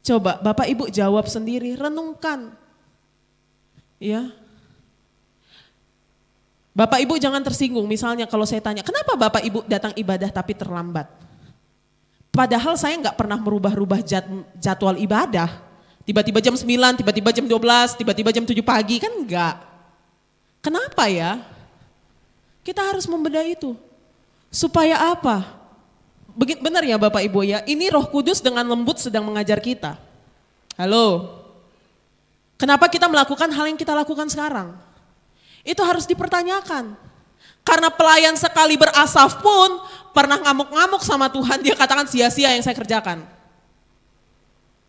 Coba Bapak Ibu jawab sendiri, renungkan. Ya. Bapak Ibu jangan tersinggung, misalnya kalau saya tanya, kenapa Bapak Ibu datang ibadah tapi terlambat? Padahal saya gak pernah merubah-rubah jadwal ibadah. Tiba-tiba jam 9, tiba-tiba jam 12, tiba-tiba jam 7 pagi, kan enggak. Kenapa ya? Kita harus membedah itu. Supaya apa? Benar ya Bapak Ibu ya, ini Roh Kudus dengan lembut sedang mengajar kita. Halo. Kenapa kita melakukan hal yang kita lakukan sekarang? Itu harus dipertanyakan. Karena pelayan sekali berasaf pun pernah ngamuk-ngamuk sama Tuhan, dia katakan sia-sia yang saya kerjakan.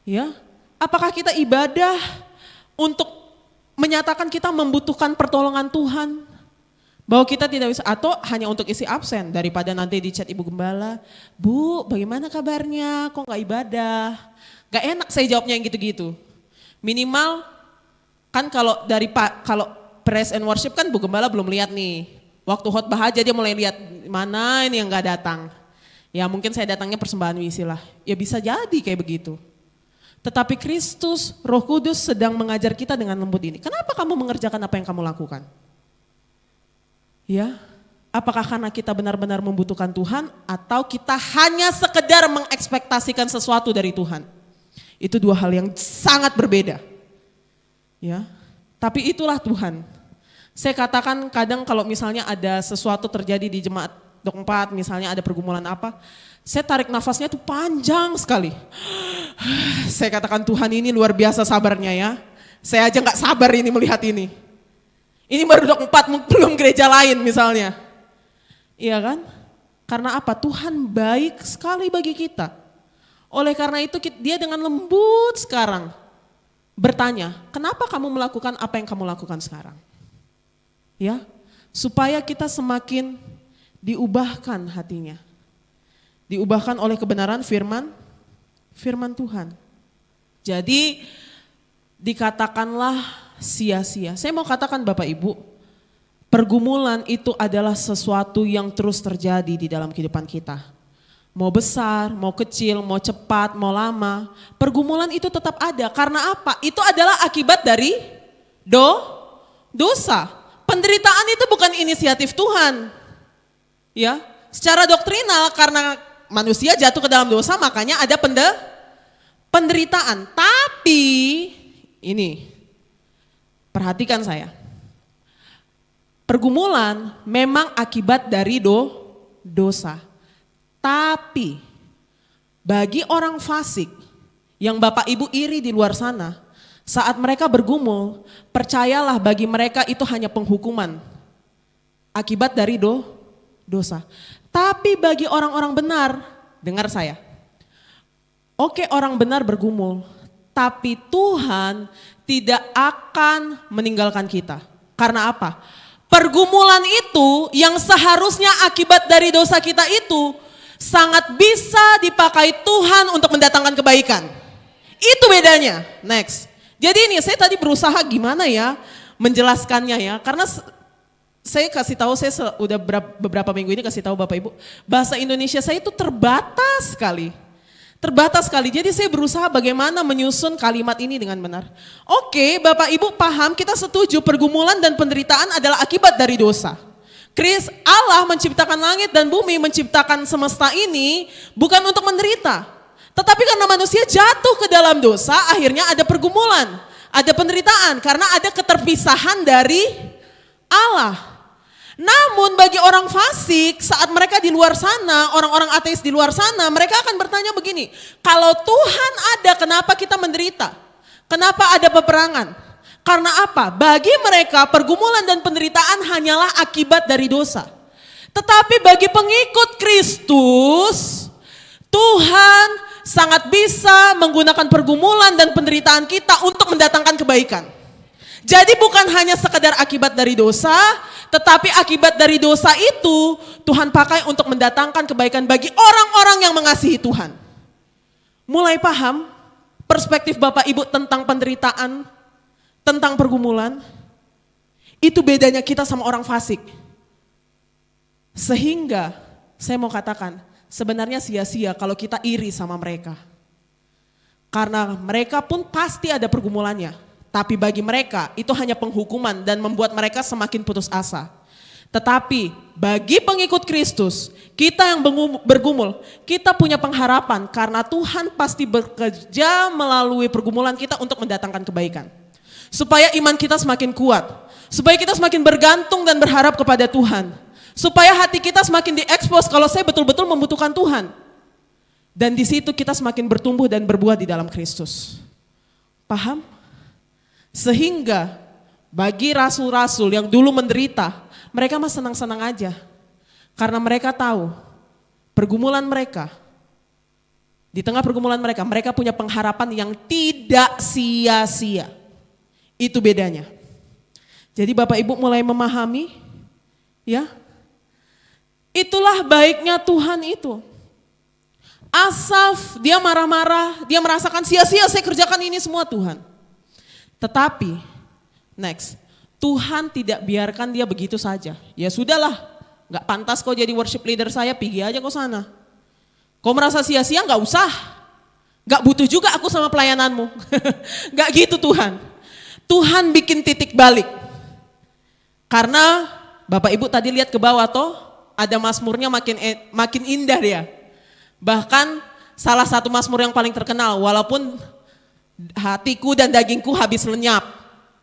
Ya, apakah kita ibadah untuk menyatakan kita membutuhkan pertolongan Tuhan? Bahwa kita tidak bisa, atau hanya untuk isi absen daripada nanti di chat ibu gembala, Bu bagaimana kabarnya, kok gak ibadah? Gak enak saya jawabnya yang gitu-gitu. Minimal kan kalau kalau praise and worship kan bu gembala belum lihat nih. Waktu khotbah aja dia mulai lihat mana ini yang gak datang. Ya mungkin saya datangnya persembahan misi lah. Ya bisa jadi kayak begitu. Tetapi Kristus, Roh Kudus sedang mengajar kita dengan lembut ini. Kenapa kamu mengerjakan apa yang kamu lakukan? Ya, apakah karena kita benar-benar membutuhkan Tuhan atau kita hanya sekedar mengekspektasikan sesuatu dari Tuhan? Itu dua hal yang sangat berbeda. Ya, tapi itulah Tuhan. Saya katakan kadang kalau misalnya ada sesuatu terjadi di jemaat Dok 4, misalnya ada pergumulan apa, saya tarik nafasnya itu panjang sekali. Saya katakan Tuhan ini luar biasa sabarnya ya. Saya aja gak sabar ini melihat ini. Ini baru Dok 4, belum gereja lain misalnya. Iya kan? Karena apa? Tuhan baik sekali bagi kita. Oleh karena itu dia dengan lembut sekarang bertanya, kenapa kamu melakukan apa yang kamu lakukan sekarang? Ya, supaya kita semakin diubahkan hatinya. Diubahkan oleh kebenaran firman Tuhan. Jadi dikatakanlah sia-sia. Saya mau katakan Bapak Ibu, pergumulan itu adalah sesuatu yang terus terjadi di dalam kehidupan kita. Mau besar, mau kecil, mau cepat, mau lama, pergumulan itu tetap ada. Karena apa? Itu adalah akibat dari dosa. Penderitaan itu bukan inisiatif Tuhan. Ya, secara doktrinal karena manusia jatuh ke dalam dosa makanya ada penderitaan. Tapi ini perhatikan saya. Pergumulan memang akibat dari dosa. Tapi bagi orang fasik yang Bapak Ibu iri di luar sana, saat mereka bergumul, percayalah bagi mereka itu hanya penghukuman akibat dari dosa. Tapi bagi orang-orang benar, dengar saya. Oke, orang benar bergumul, tapi Tuhan tidak akan meninggalkan kita. Karena apa? Pergumulan itu yang seharusnya akibat dari dosa kita itu sangat bisa dipakai Tuhan untuk mendatangkan kebaikan. Itu bedanya. Next. Jadi ini saya tadi berusaha gimana ya menjelaskannya ya. Karena saya kasih tahu, saya udah beberapa minggu ini kasih tahu Bapak Ibu, bahasa Indonesia saya itu terbatas sekali. Terbatas sekali, jadi saya berusaha bagaimana menyusun kalimat ini dengan benar. Oke, Bapak Ibu paham, kita setuju pergumulan dan penderitaan adalah akibat dari dosa. Allah menciptakan langit dan bumi, menciptakan semesta ini bukan untuk menderita. Tetapi karena manusia jatuh ke dalam dosa, akhirnya ada pergumulan, ada penderitaan karena ada keterpisahan dari Allah. Namun bagi orang fasik saat mereka di luar sana, orang-orang ateis di luar sana, mereka akan bertanya begini, kalau Tuhan ada kenapa kita menderita? Kenapa ada peperangan? Karena apa? Bagi mereka pergumulan dan penderitaan hanyalah akibat dari dosa. Tetapi bagi pengikut Kristus, Tuhan sangat bisa menggunakan pergumulan dan penderitaan kita untuk mendatangkan kebaikan. Jadi bukan hanya sekedar akibat dari dosa, tetapi akibat dari dosa itu Tuhan pakai untuk mendatangkan kebaikan bagi orang-orang yang mengasihi Tuhan. Mulai paham perspektif Bapak Ibu tentang penderitaan, tentang pergumulan? Itu bedanya kita sama orang fasik. Sehingga saya mau katakan sebenarnya sia-sia kalau kita iri sama mereka. Karena mereka pun pasti ada pergumulannya. Tapi bagi mereka itu hanya penghukuman dan membuat mereka semakin putus asa. Tetapi bagi pengikut Kristus, kita yang bergumul, kita punya pengharapan karena Tuhan pasti bekerja melalui pergumulan kita untuk mendatangkan kebaikan. Supaya iman kita semakin kuat, supaya kita semakin bergantung dan berharap kepada Tuhan. Supaya hati kita semakin diekspos kalau saya betul-betul membutuhkan Tuhan. Dan di situ kita semakin bertumbuh dan berbuah di dalam Kristus. Paham? Sehingga bagi rasul-rasul yang dulu menderita, mereka mah senang-senang aja. Karena mereka tahu pergumulan mereka, di tengah pergumulan mereka, mereka punya pengharapan yang tidak sia-sia. Itu bedanya. Jadi Bapak Ibu mulai memahami Ya. Itulah baiknya Tuhan itu. Asaf, dia marah-marah, dia merasakan sia-sia saya kerjakan ini semua Tuhan. Tetapi, next, Tuhan tidak biarkan dia begitu saja. Ya sudahlah, gak pantas kau jadi worship leader saya, pergi aja kau sana. Kau merasa sia-sia gak usah. Gak butuh juga aku sama pelayananmu. Gak gitu Tuhan. Tuhan bikin titik balik. Karena Bapak Ibu tadi lihat ke bawah toh, ada mazmurnya makin indah dia. Bahkan salah satu mazmur yang paling terkenal, walaupun hatiku dan dagingku habis lenyap.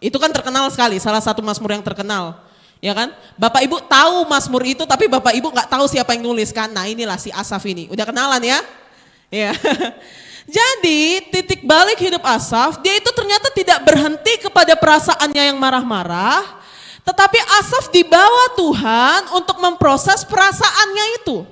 Itu kan terkenal sekali, salah satu mazmur yang terkenal. Ya kan? Bapak Ibu tahu mazmur itu tapi Bapak Ibu gak tahu siapa yang nulis kan. Nah inilah si Asaf ini, udah kenalan ya? Ya. Jadi titik balik hidup Asaf, dia itu ternyata tidak berhenti kepada perasaannya yang marah-marah. Tetapi Asaf dibawa Tuhan untuk memproses perasaannya itu.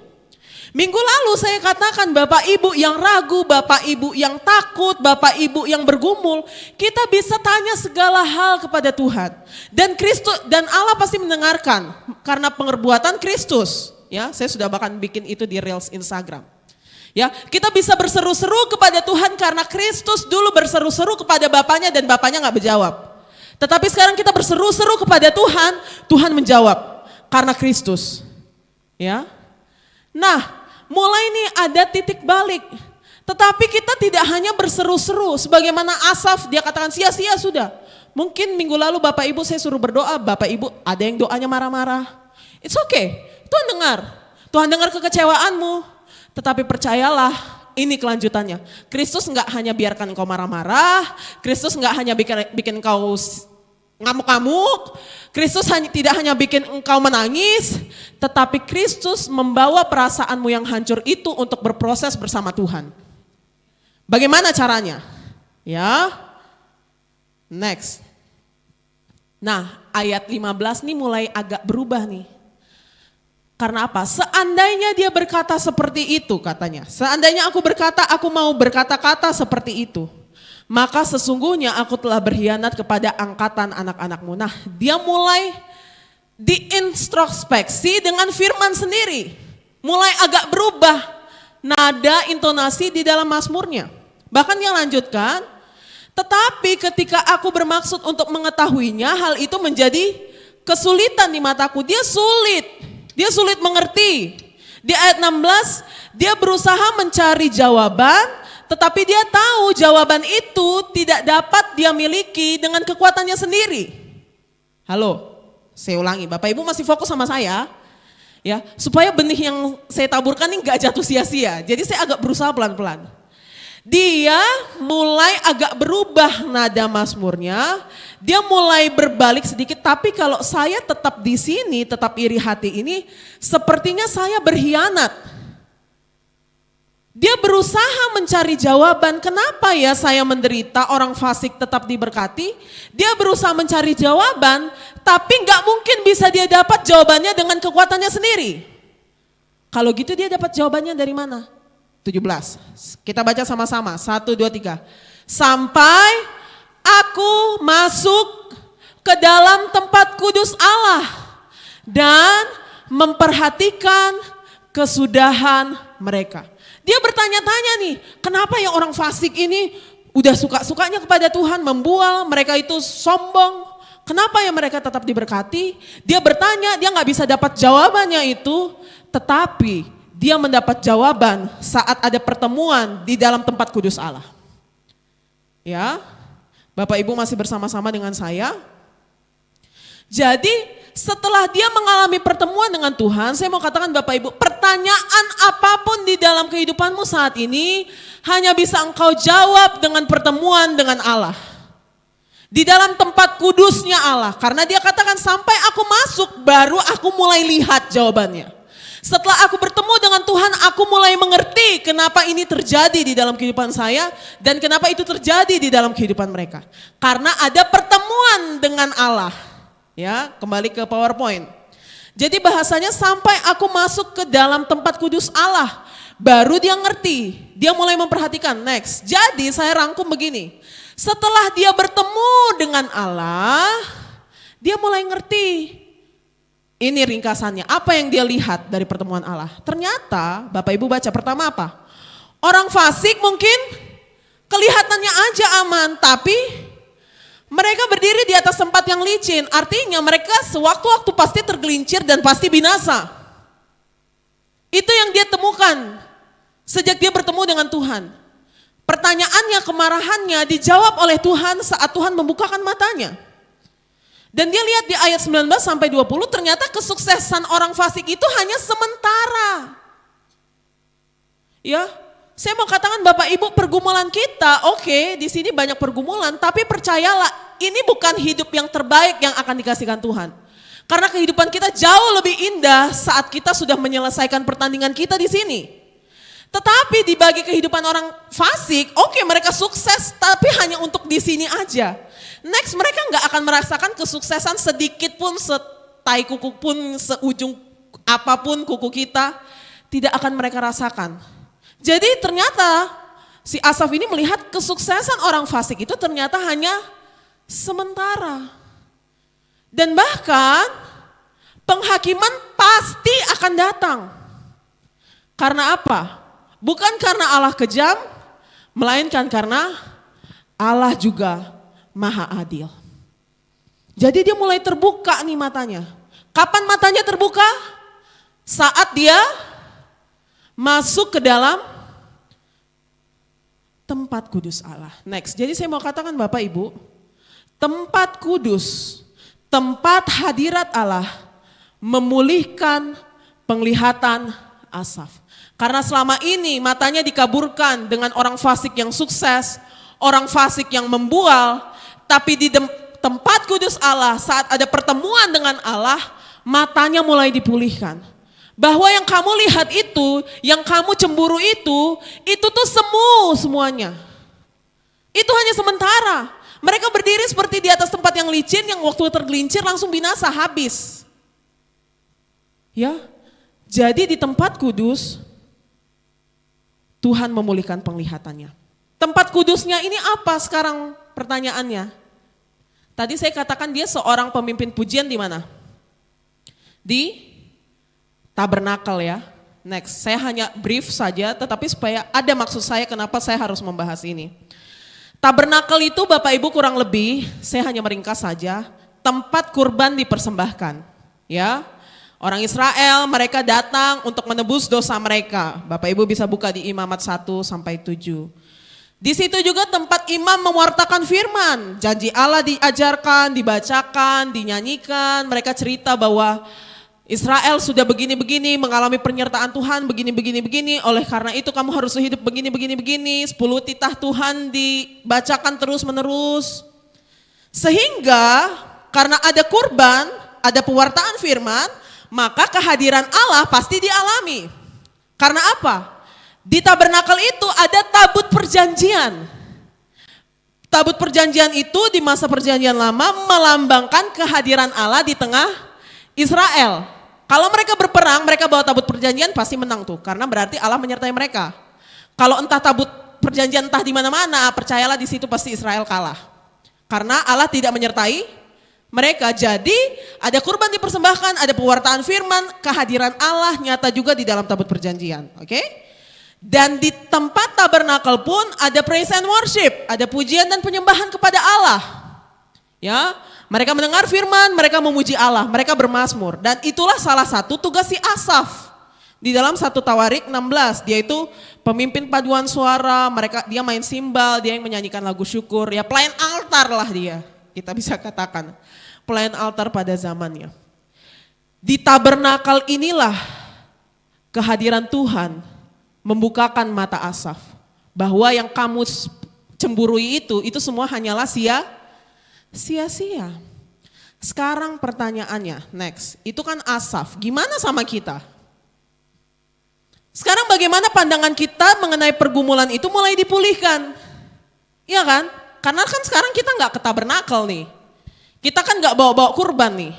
Minggu lalu saya katakan Bapak Ibu yang ragu, Bapak Ibu yang takut, Bapak Ibu yang bergumul, kita bisa tanya segala hal kepada Tuhan. Dan Kristus dan Allah pasti mendengarkan karena pengerbuatan Kristus. Ya, saya sudah bahkan bikin itu di Reels Instagram. Ya, kita bisa berseru-seru kepada Tuhan karena Kristus dulu berseru-seru kepada Bapaknya dan Bapaknya nggak berjawab. Tetapi sekarang kita berseru-seru kepada Tuhan, Tuhan menjawab karena Kristus. Ya. Nah, mulai nih ada titik balik. Tetapi kita tidak hanya berseru-seru sebagaimana Asaf dia katakan sia-sia sudah. Mungkin minggu lalu Bapak Ibu saya suruh berdoa, Bapak Ibu ada yang doanya marah-marah. It's okay, Tuhan dengar. Tuhan dengar kekecewaanmu. Tetapi percayalah, ini kelanjutannya. Kristus enggak hanya biarkan engkau marah-marah, Kristus enggak hanya bikin engkau ngamuk-ngamuk, Kristus tidak hanya bikin engkau menangis, tetapi Kristus membawa perasaanmu yang hancur itu untuk berproses bersama Tuhan. Bagaimana caranya? Ya, next. Nah, ayat 15 nih mulai agak berubah nih. Karena apa? Seandainya dia berkata seperti itu katanya. Seandainya aku berkata aku mau berkata-kata seperti itu. Maka sesungguhnya aku telah berkhianat kepada angkatan anak-anakmu. Nah dia mulai diintrospeksi dengan firman sendiri. Mulai agak berubah nada intonasi di dalam mazmurnya. Bahkan dia lanjutkan. Tetapi ketika aku bermaksud untuk mengetahuinya hal itu menjadi kesulitan di mataku. Dia sulit mengerti. Di ayat 16 dia berusaha mencari jawaban, tetapi dia tahu jawaban itu tidak dapat dia miliki dengan kekuatannya sendiri. Halo, saya ulangi, Bapak Ibu masih fokus sama saya, ya, supaya benih yang saya taburkan ini gak jatuh sia-sia. Jadi saya agak berusaha pelan-pelan. Dia mulai agak berubah nada mazmurnya, dia mulai berbalik sedikit, tapi kalau saya tetap di sini, tetap iri hati ini, sepertinya saya berkhianat. Dia berusaha mencari jawaban, kenapa ya saya menderita, orang fasik tetap diberkati. Dia berusaha mencari jawaban, tapi gak mungkin bisa dia dapat jawabannya dengan kekuatannya sendiri. Kalau gitu dia dapat jawabannya dari mana? 17. Kita baca sama-sama. 1, 2, 3. Sampai aku masuk ke dalam tempat kudus Allah dan memperhatikan kesudahan mereka. Dia bertanya-tanya nih, kenapa yang orang fasik ini udah suka-sukanya kepada Tuhan, membual, mereka itu sombong. Kenapa ya mereka tetap diberkati? Dia bertanya, dia gak bisa dapat jawabannya itu, tetapi dia mendapat jawaban saat ada pertemuan di dalam tempat kudus Allah. Ya, Bapak Ibu masih bersama-sama dengan saya. Jadi setelah dia mengalami pertemuan dengan Tuhan, saya mau katakan Bapak Ibu, pertanyaan apapun di dalam kehidupanmu saat ini hanya bisa engkau jawab dengan pertemuan dengan Allah. Di dalam tempat kudusnya Allah, karena dia katakan sampai aku masuk baru aku mulai lihat jawabannya. Setelah aku bertemu dengan Tuhan, aku mulai mengerti kenapa ini terjadi di dalam kehidupan saya dan kenapa itu terjadi di dalam kehidupan mereka. Karena ada pertemuan dengan Allah. Ya, kembali ke PowerPoint. Jadi bahasanya sampai aku masuk ke dalam tempat kudus Allah, baru dia ngerti. Dia mulai memperhatikan. Next. Jadi saya rangkum begini. Setelah dia bertemu dengan Allah, dia mulai ngerti. Ini ringkasannya, apa yang dia lihat dari pertemuan Allah? Ternyata Bapak Ibu baca pertama apa? Orang fasik mungkin kelihatannya aja aman, tapi mereka berdiri di atas tempat yang licin. Artinya mereka sewaktu-waktu pasti tergelincir dan pasti binasa. Itu yang dia temukan sejak dia bertemu dengan Tuhan. Pertanyaannya, kemarahannya dijawab oleh Tuhan saat Tuhan membukakan matanya. Dan dia lihat di ayat 19 sampai 20, ternyata kesuksesan orang fasik itu hanya sementara. Ya, saya mau katakan Bapak Ibu, pergumulan kita, oke, di sini banyak pergumulan, tapi percayalah, ini bukan hidup yang terbaik yang akan dikasihkan Tuhan. Karena kehidupan kita jauh lebih indah saat kita sudah menyelesaikan pertandingan kita di sini. Tetapi dibagi kehidupan orang fasik, oke, mereka sukses, tapi hanya untuk di sini aja. Next, mereka nggak akan merasakan kesuksesan sedikit pun, setai kuku pun, seujung apapun kuku kita, tidak akan mereka rasakan. Jadi ternyata si Asaf ini melihat kesuksesan orang fasik itu ternyata hanya sementara. Dan bahkan penghakiman pasti akan datang. Karena apa? Bukan karena Allah kejam, melainkan karena Allah juga Maha adil. Jadi dia mulai terbuka nih matanya. Kapan matanya terbuka? Saat dia masuk ke dalam tempat kudus Allah. Next, jadi saya mau katakan Bapak Ibu, tempat kudus, tempat hadirat Allah memulihkan penglihatan Asaf. Karena selama ini matanya dikaburkan dengan orang fasik yang sukses, orang fasik yang membual, tapi di tempat kudus Allah saat ada pertemuan dengan Allah, matanya mulai dipulihkan. Bahwa yang kamu lihat itu, yang kamu cemburu itu tuh semu semuanya. Itu hanya sementara. Mereka berdiri seperti di atas tempat yang licin, yang waktu tergelincir langsung binasa, habis. Ya, jadi di tempat kudus, Tuhan memulihkan penglihatannya. Tempat kudusnya ini apa sekarang pertanyaannya? Tadi saya katakan dia seorang pemimpin pujian di mana? Di tabernakel ya. Next, saya hanya brief saja tetapi supaya ada maksud saya kenapa saya harus membahas ini. Tabernakel itu Bapak Ibu kurang lebih, saya hanya meringkas saja, tempat kurban dipersembahkan. Ya. Orang Israel mereka datang untuk menebus dosa mereka. Bapak Ibu bisa buka di Imamat 1 sampai 7. Di situ juga tempat imam mewartakan firman. Janji Allah diajarkan, dibacakan, dinyanyikan. Mereka cerita bahwa Israel sudah begini-begini, mengalami penyertaan Tuhan begini-begini. Oleh karena itu kamu harus hidup begini-begini. 10 titah Tuhan dibacakan terus-menerus. Sehingga karena ada kurban, ada pewartaan firman, maka kehadiran Allah pasti dialami. Karena apa? Di tabernakel itu ada tabut perjanjian. Tabut perjanjian itu di masa perjanjian lama melambangkan kehadiran Allah di tengah Israel. Kalau mereka berperang, mereka bawa tabut perjanjian pasti menang tuh. Karena berarti Allah menyertai mereka. Kalau entah tabut perjanjian entah di mana-mana, percayalah di situ pasti Israel kalah. Karena Allah tidak menyertai mereka. Jadi ada kurban dipersembahkan, ada pewartaan firman, kehadiran Allah nyata juga di dalam tabut perjanjian. Oke? Dan di tempat tabernakel pun ada praise and worship, ada pujian dan penyembahan kepada Allah. Ya, mereka mendengar firman, mereka memuji Allah, mereka bermazmur. Dan itulah salah satu tugas si Asaf. Di dalam 1 Tawarik 16, dia itu pemimpin paduan suara, dia main simbal, dia yang menyanyikan lagu syukur, ya pelayan altar lah dia. Kita bisa katakan pelayan altar pada zamannya. Di tabernakel inilah kehadiran Tuhan membukakan mata Asaf. Bahwa yang kamu cemburui itu semua hanyalah sia-sia. Sekarang pertanyaannya, next, itu kan Asaf, gimana sama kita? Sekarang bagaimana pandangan kita mengenai pergumulan itu mulai dipulihkan? Iya kan? Karena kan sekarang kita nggak ke tabernakel nih. Kita kan nggak bawa-bawa kurban nih.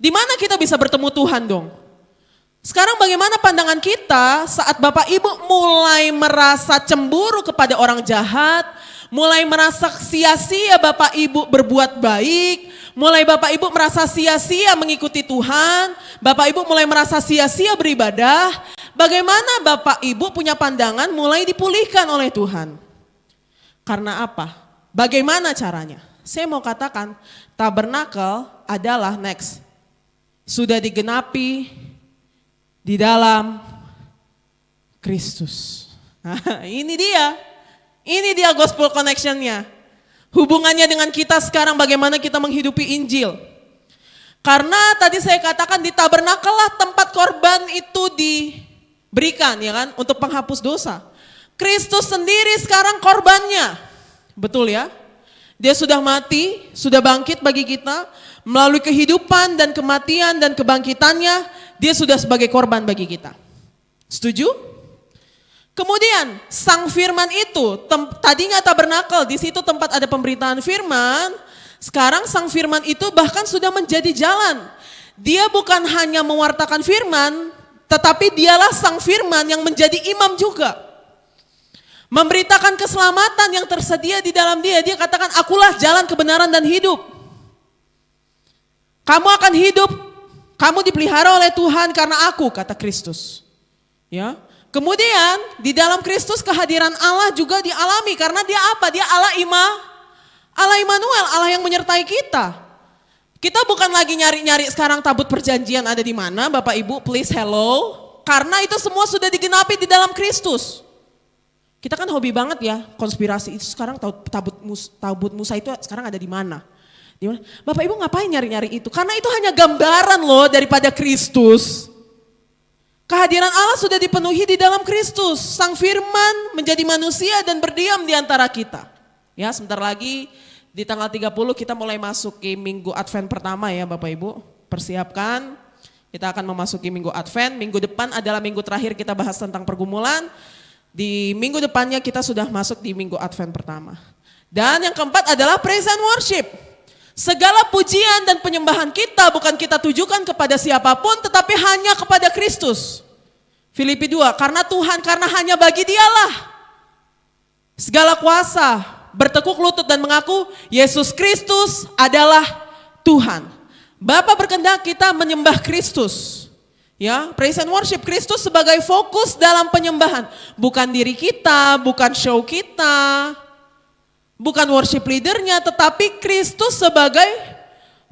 Di mana kita bisa bertemu Tuhan dong? Sekarang bagaimana pandangan kita saat Bapak Ibu mulai merasa cemburu kepada orang jahat, mulai merasa sia-sia Bapak Ibu berbuat baik, mulai Bapak Ibu merasa sia-sia mengikuti Tuhan, Bapak Ibu mulai merasa sia-sia beribadah, bagaimana Bapak Ibu punya pandangan mulai dipulihkan oleh Tuhan? Karena apa? Bagaimana caranya? Saya mau katakan, tabernakel adalah sudah digenapi di dalam Kristus. Nah, ini dia gospel connection-nya. Hubungannya dengan kita sekarang bagaimana kita menghidupi Injil. Karena tadi saya katakan di tabernakel lah tempat korban itu diberikan ya kan untuk penghapus dosa. Kristus sendiri sekarang korbannya. Betul ya? Dia sudah mati, sudah bangkit bagi kita. Melalui kehidupan dan kematian dan kebangkitannya, dia sudah sebagai korban bagi kita. Setuju? Kemudian sang firman itu, tadinya tabernakel, di situ tempat ada pemberitaan firman. Sekarang sang firman itu bahkan sudah menjadi jalan. Dia bukan hanya mewartakan firman, tetapi dialah sang firman yang menjadi imam juga. Memberitakan keselamatan yang tersedia di dalam dia. Dia katakan, akulah jalan kebenaran dan hidup. Kamu akan hidup, kamu dipelihara oleh Tuhan karena aku, kata Kristus. Ya. Kemudian di dalam Kristus kehadiran Allah juga dialami karena dia apa? Dia Allah Immanuel, Allah yang menyertai kita. Kita bukan lagi nyari-nyari sekarang tabut perjanjian ada di mana, Bapak Ibu, please hello. Karena itu semua sudah digenapi di dalam Kristus. Kita kan hobi banget ya konspirasi itu sekarang tabut Musa itu sekarang ada di mana? Di mana? Bapak Ibu ngapain nyari-nyari itu? Karena itu hanya gambaran loh daripada Kristus. Kehadiran Allah sudah dipenuhi di dalam Kristus. Sang firman menjadi manusia dan berdiam di antara kita. Ya, sebentar lagi di tanggal 30 kita mulai masuk ke minggu Advent pertama ya Bapak Ibu. Persiapkan, kita akan memasuki minggu Advent. Minggu depan adalah minggu terakhir kita bahas tentang pergumulan. Di minggu depannya kita sudah masuk di minggu Advent pertama. Dan yang keempat adalah praise and worship. Segala pujian dan penyembahan kita bukan kita tujukan kepada siapapun tetapi hanya kepada Kristus. Filipi 2, karena Tuhan, karena hanya bagi Dialah segala kuasa, bertekuk lutut dan mengaku Yesus Kristus adalah Tuhan. Bapa berkehendak kita menyembah Kristus. Ya, praise and worship Kristus sebagai fokus dalam penyembahan, bukan diri kita, bukan show kita. Bukan worship leadernya, tetapi Kristus sebagai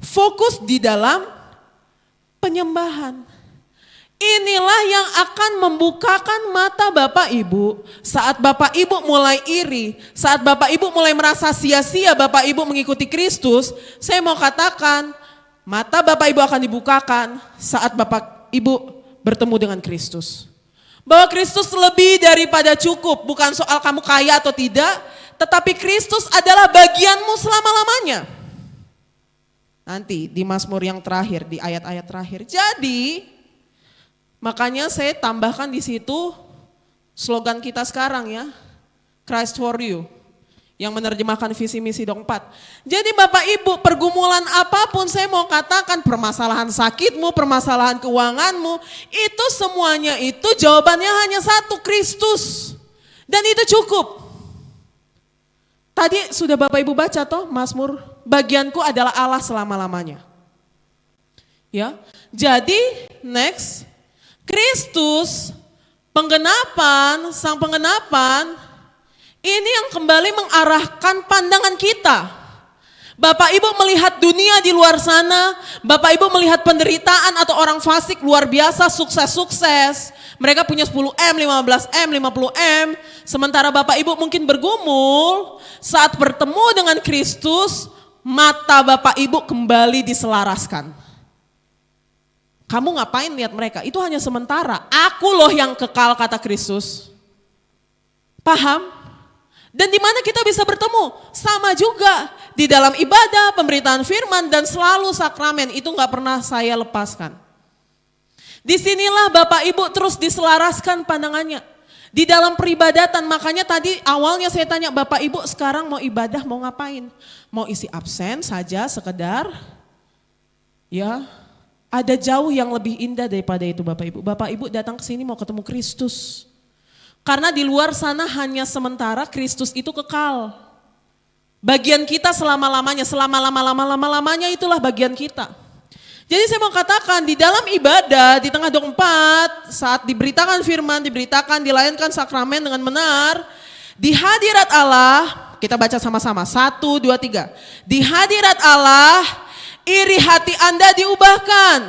fokus di dalam penyembahan. Inilah yang akan membukakan mata Bapak Ibu saat Bapak Ibu mulai iri, saat Bapak Ibu mulai merasa sia-sia Bapak Ibu mengikuti Kristus. Saya mau katakan, mata Bapak Ibu akan dibukakan saat Bapak Ibu bertemu dengan Kristus. Bahwa Kristus lebih daripada cukup, bukan soal kamu kaya atau tidak, tetapi Kristus adalah bagianmu selama-lamanya. Nanti di Mazmur yang terakhir, di ayat-ayat terakhir. Jadi, makanya saya tambahkan di situ slogan kita sekarang ya, Christ for you. Yang menerjemahkan visi misi dong 4. Jadi Bapak Ibu, pergumulan apapun saya mau katakan, permasalahan sakitmu, permasalahan keuanganmu, itu semuanya itu jawabannya hanya satu, Kristus. Dan itu cukup. Tadi sudah Bapak Ibu baca toh Mazmur, bagianku adalah Allah selama-lamanya. Ya. Jadi Kristus penggenapan, sang penggenapan ini yang kembali mengarahkan pandangan kita. Bapak Ibu melihat dunia di luar sana, Bapak Ibu melihat penderitaan atau orang fasik luar biasa, sukses-sukses. Mereka punya 10M, 15M, 50M. Sementara Bapak Ibu mungkin bergumul, saat bertemu dengan Kristus, mata Bapak Ibu kembali diselaraskan. Kamu ngapain lihat mereka? Itu hanya sementara. Aku loh yang kekal, kata Kristus. Paham? Dan di mana kita bisa bertemu? Sama juga di dalam ibadah, pemberitaan firman dan selalu sakramen. Itu nggak pernah saya lepaskan. Disinilah Bapak Ibu terus diselaraskan pandangannya. Di dalam peribadatan, makanya tadi awalnya saya tanya Bapak Ibu sekarang mau ibadah mau ngapain? Mau isi absen saja sekedar? Ya, ada jauh yang lebih indah daripada itu Bapak Ibu. Bapak Ibu datang ke sini mau ketemu Kristus. Karena di luar sana hanya sementara, Kristus itu kekal. Bagian kita selama-lamanya itulah bagian kita. Jadi saya mau katakan di dalam ibadah, di tengah doa 4, saat diberitakan firman, dilayankan sakramen dengan benar, di hadirat Allah, kita baca sama-sama, 1, 2, 3. Di hadirat Allah, iri hati Anda diubahkan,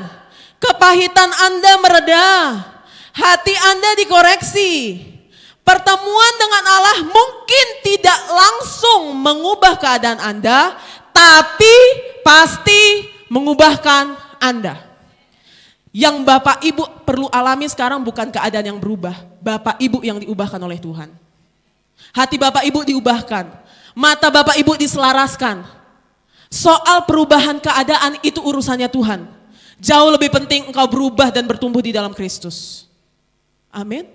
kepahitan Anda mereda, hati Anda dikoreksi. Pertemuan dengan Allah mungkin tidak langsung mengubah keadaan Anda, tapi pasti mengubahkan Anda. Yang Bapak Ibu perlu alami sekarang bukan keadaan yang berubah, Bapak Ibu yang diubahkan oleh Tuhan. Hati Bapak Ibu diubahkan, mata Bapak Ibu diselaraskan. Soal perubahan keadaan itu urusannya Tuhan. Jauh lebih penting engkau berubah dan bertumbuh di dalam Kristus. Amin.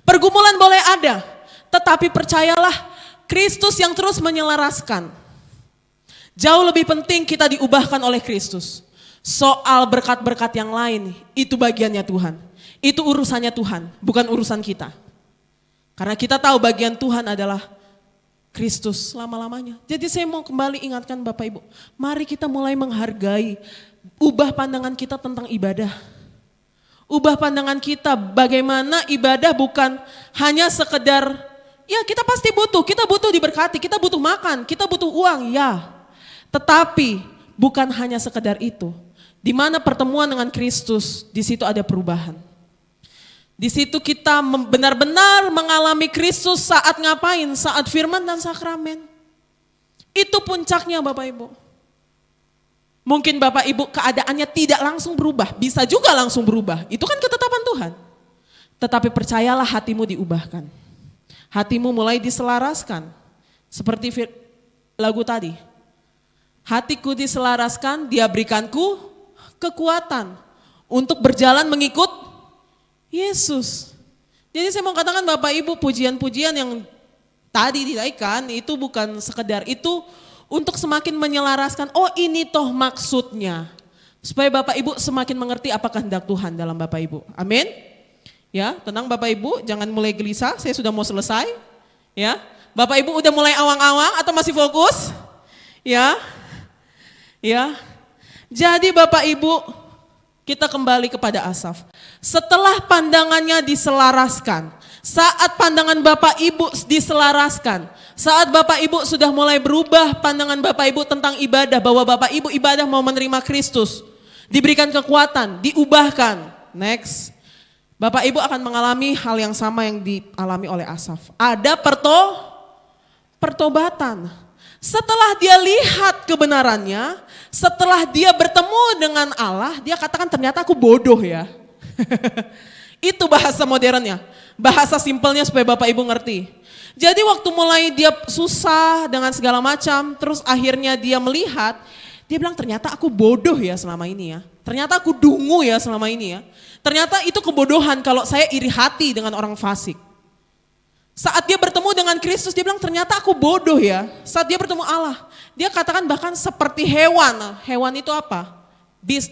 Pergumulan boleh ada, tetapi percayalah Kristus yang terus menyelaraskan. Jauh lebih penting kita diubahkan oleh Kristus. Soal berkat-berkat yang lain, itu bagiannya Tuhan. Itu urusannya Tuhan, bukan urusan kita. Karena kita tahu bagian Tuhan adalah Kristus selama-lamanya. Jadi saya mau kembali ingatkan Bapak Ibu, mari kita mulai menghargai, ubah pandangan kita tentang ibadah. Ubah pandangan kita bagaimana ibadah bukan hanya sekedar, ya kita pasti butuh, kita butuh diberkati, kita butuh makan, kita butuh uang, ya. Tetapi bukan hanya sekedar itu. Di mana pertemuan dengan Kristus, di situ ada perubahan. Di situ kita benar-benar mengalami Kristus saat ngapain? Saat firman dan sakramen. Itu puncaknya Bapak Ibu. Mungkin Bapak Ibu keadaannya tidak langsung berubah, bisa juga langsung berubah. Itu kan ketetapan Tuhan. Tetapi percayalah hatimu diubahkan. Hatimu mulai diselaraskan. Seperti lagu tadi. Hatiku diselaraskan, Dia berikanku kekuatan untuk berjalan mengikut Yesus. Jadi saya mau katakan Bapak Ibu, pujian-pujian yang tadi dinaikkan itu bukan sekedar itu untuk semakin menyelaraskan, oh ini toh maksudnya. Supaya Bapak Ibu semakin mengerti apa kehendak Tuhan dalam Bapak Ibu. Amin. Ya, tenang Bapak Ibu, jangan mulai gelisah, saya sudah mau selesai. Ya, Bapak Ibu udah mulai awang-awang atau masih fokus? Ya. Ya. Jadi Bapak Ibu, kita kembali kepada Asaf. Setelah pandangannya diselaraskan, saat pandangan Bapak Ibu diselaraskan, saat Bapak Ibu sudah mulai berubah pandangan Bapak Ibu tentang ibadah, bahwa Bapak Ibu ibadah mau menerima Kristus, diberikan kekuatan, diubahkan. Next, Bapak Ibu akan mengalami hal yang sama yang dialami oleh Asaf. Ada pertobatan. Setelah dia lihat kebenarannya, setelah dia bertemu dengan Allah, dia katakan ternyata aku bodoh ya. Itu bahasa modernnya, bahasa simpelnya supaya Bapak Ibu ngerti. Jadi waktu mulai dia susah dengan segala macam, terus akhirnya dia melihat, dia bilang ternyata aku bodoh ya selama ini ya. Ternyata aku dungu ya selama ini ya. Ternyata itu kebodohan kalau saya iri hati dengan orang fasik. Saat dia bertemu dengan Kristus, dia bilang ternyata aku bodoh ya. Saat dia bertemu Allah, dia katakan bahkan seperti hewan. Hewan itu apa?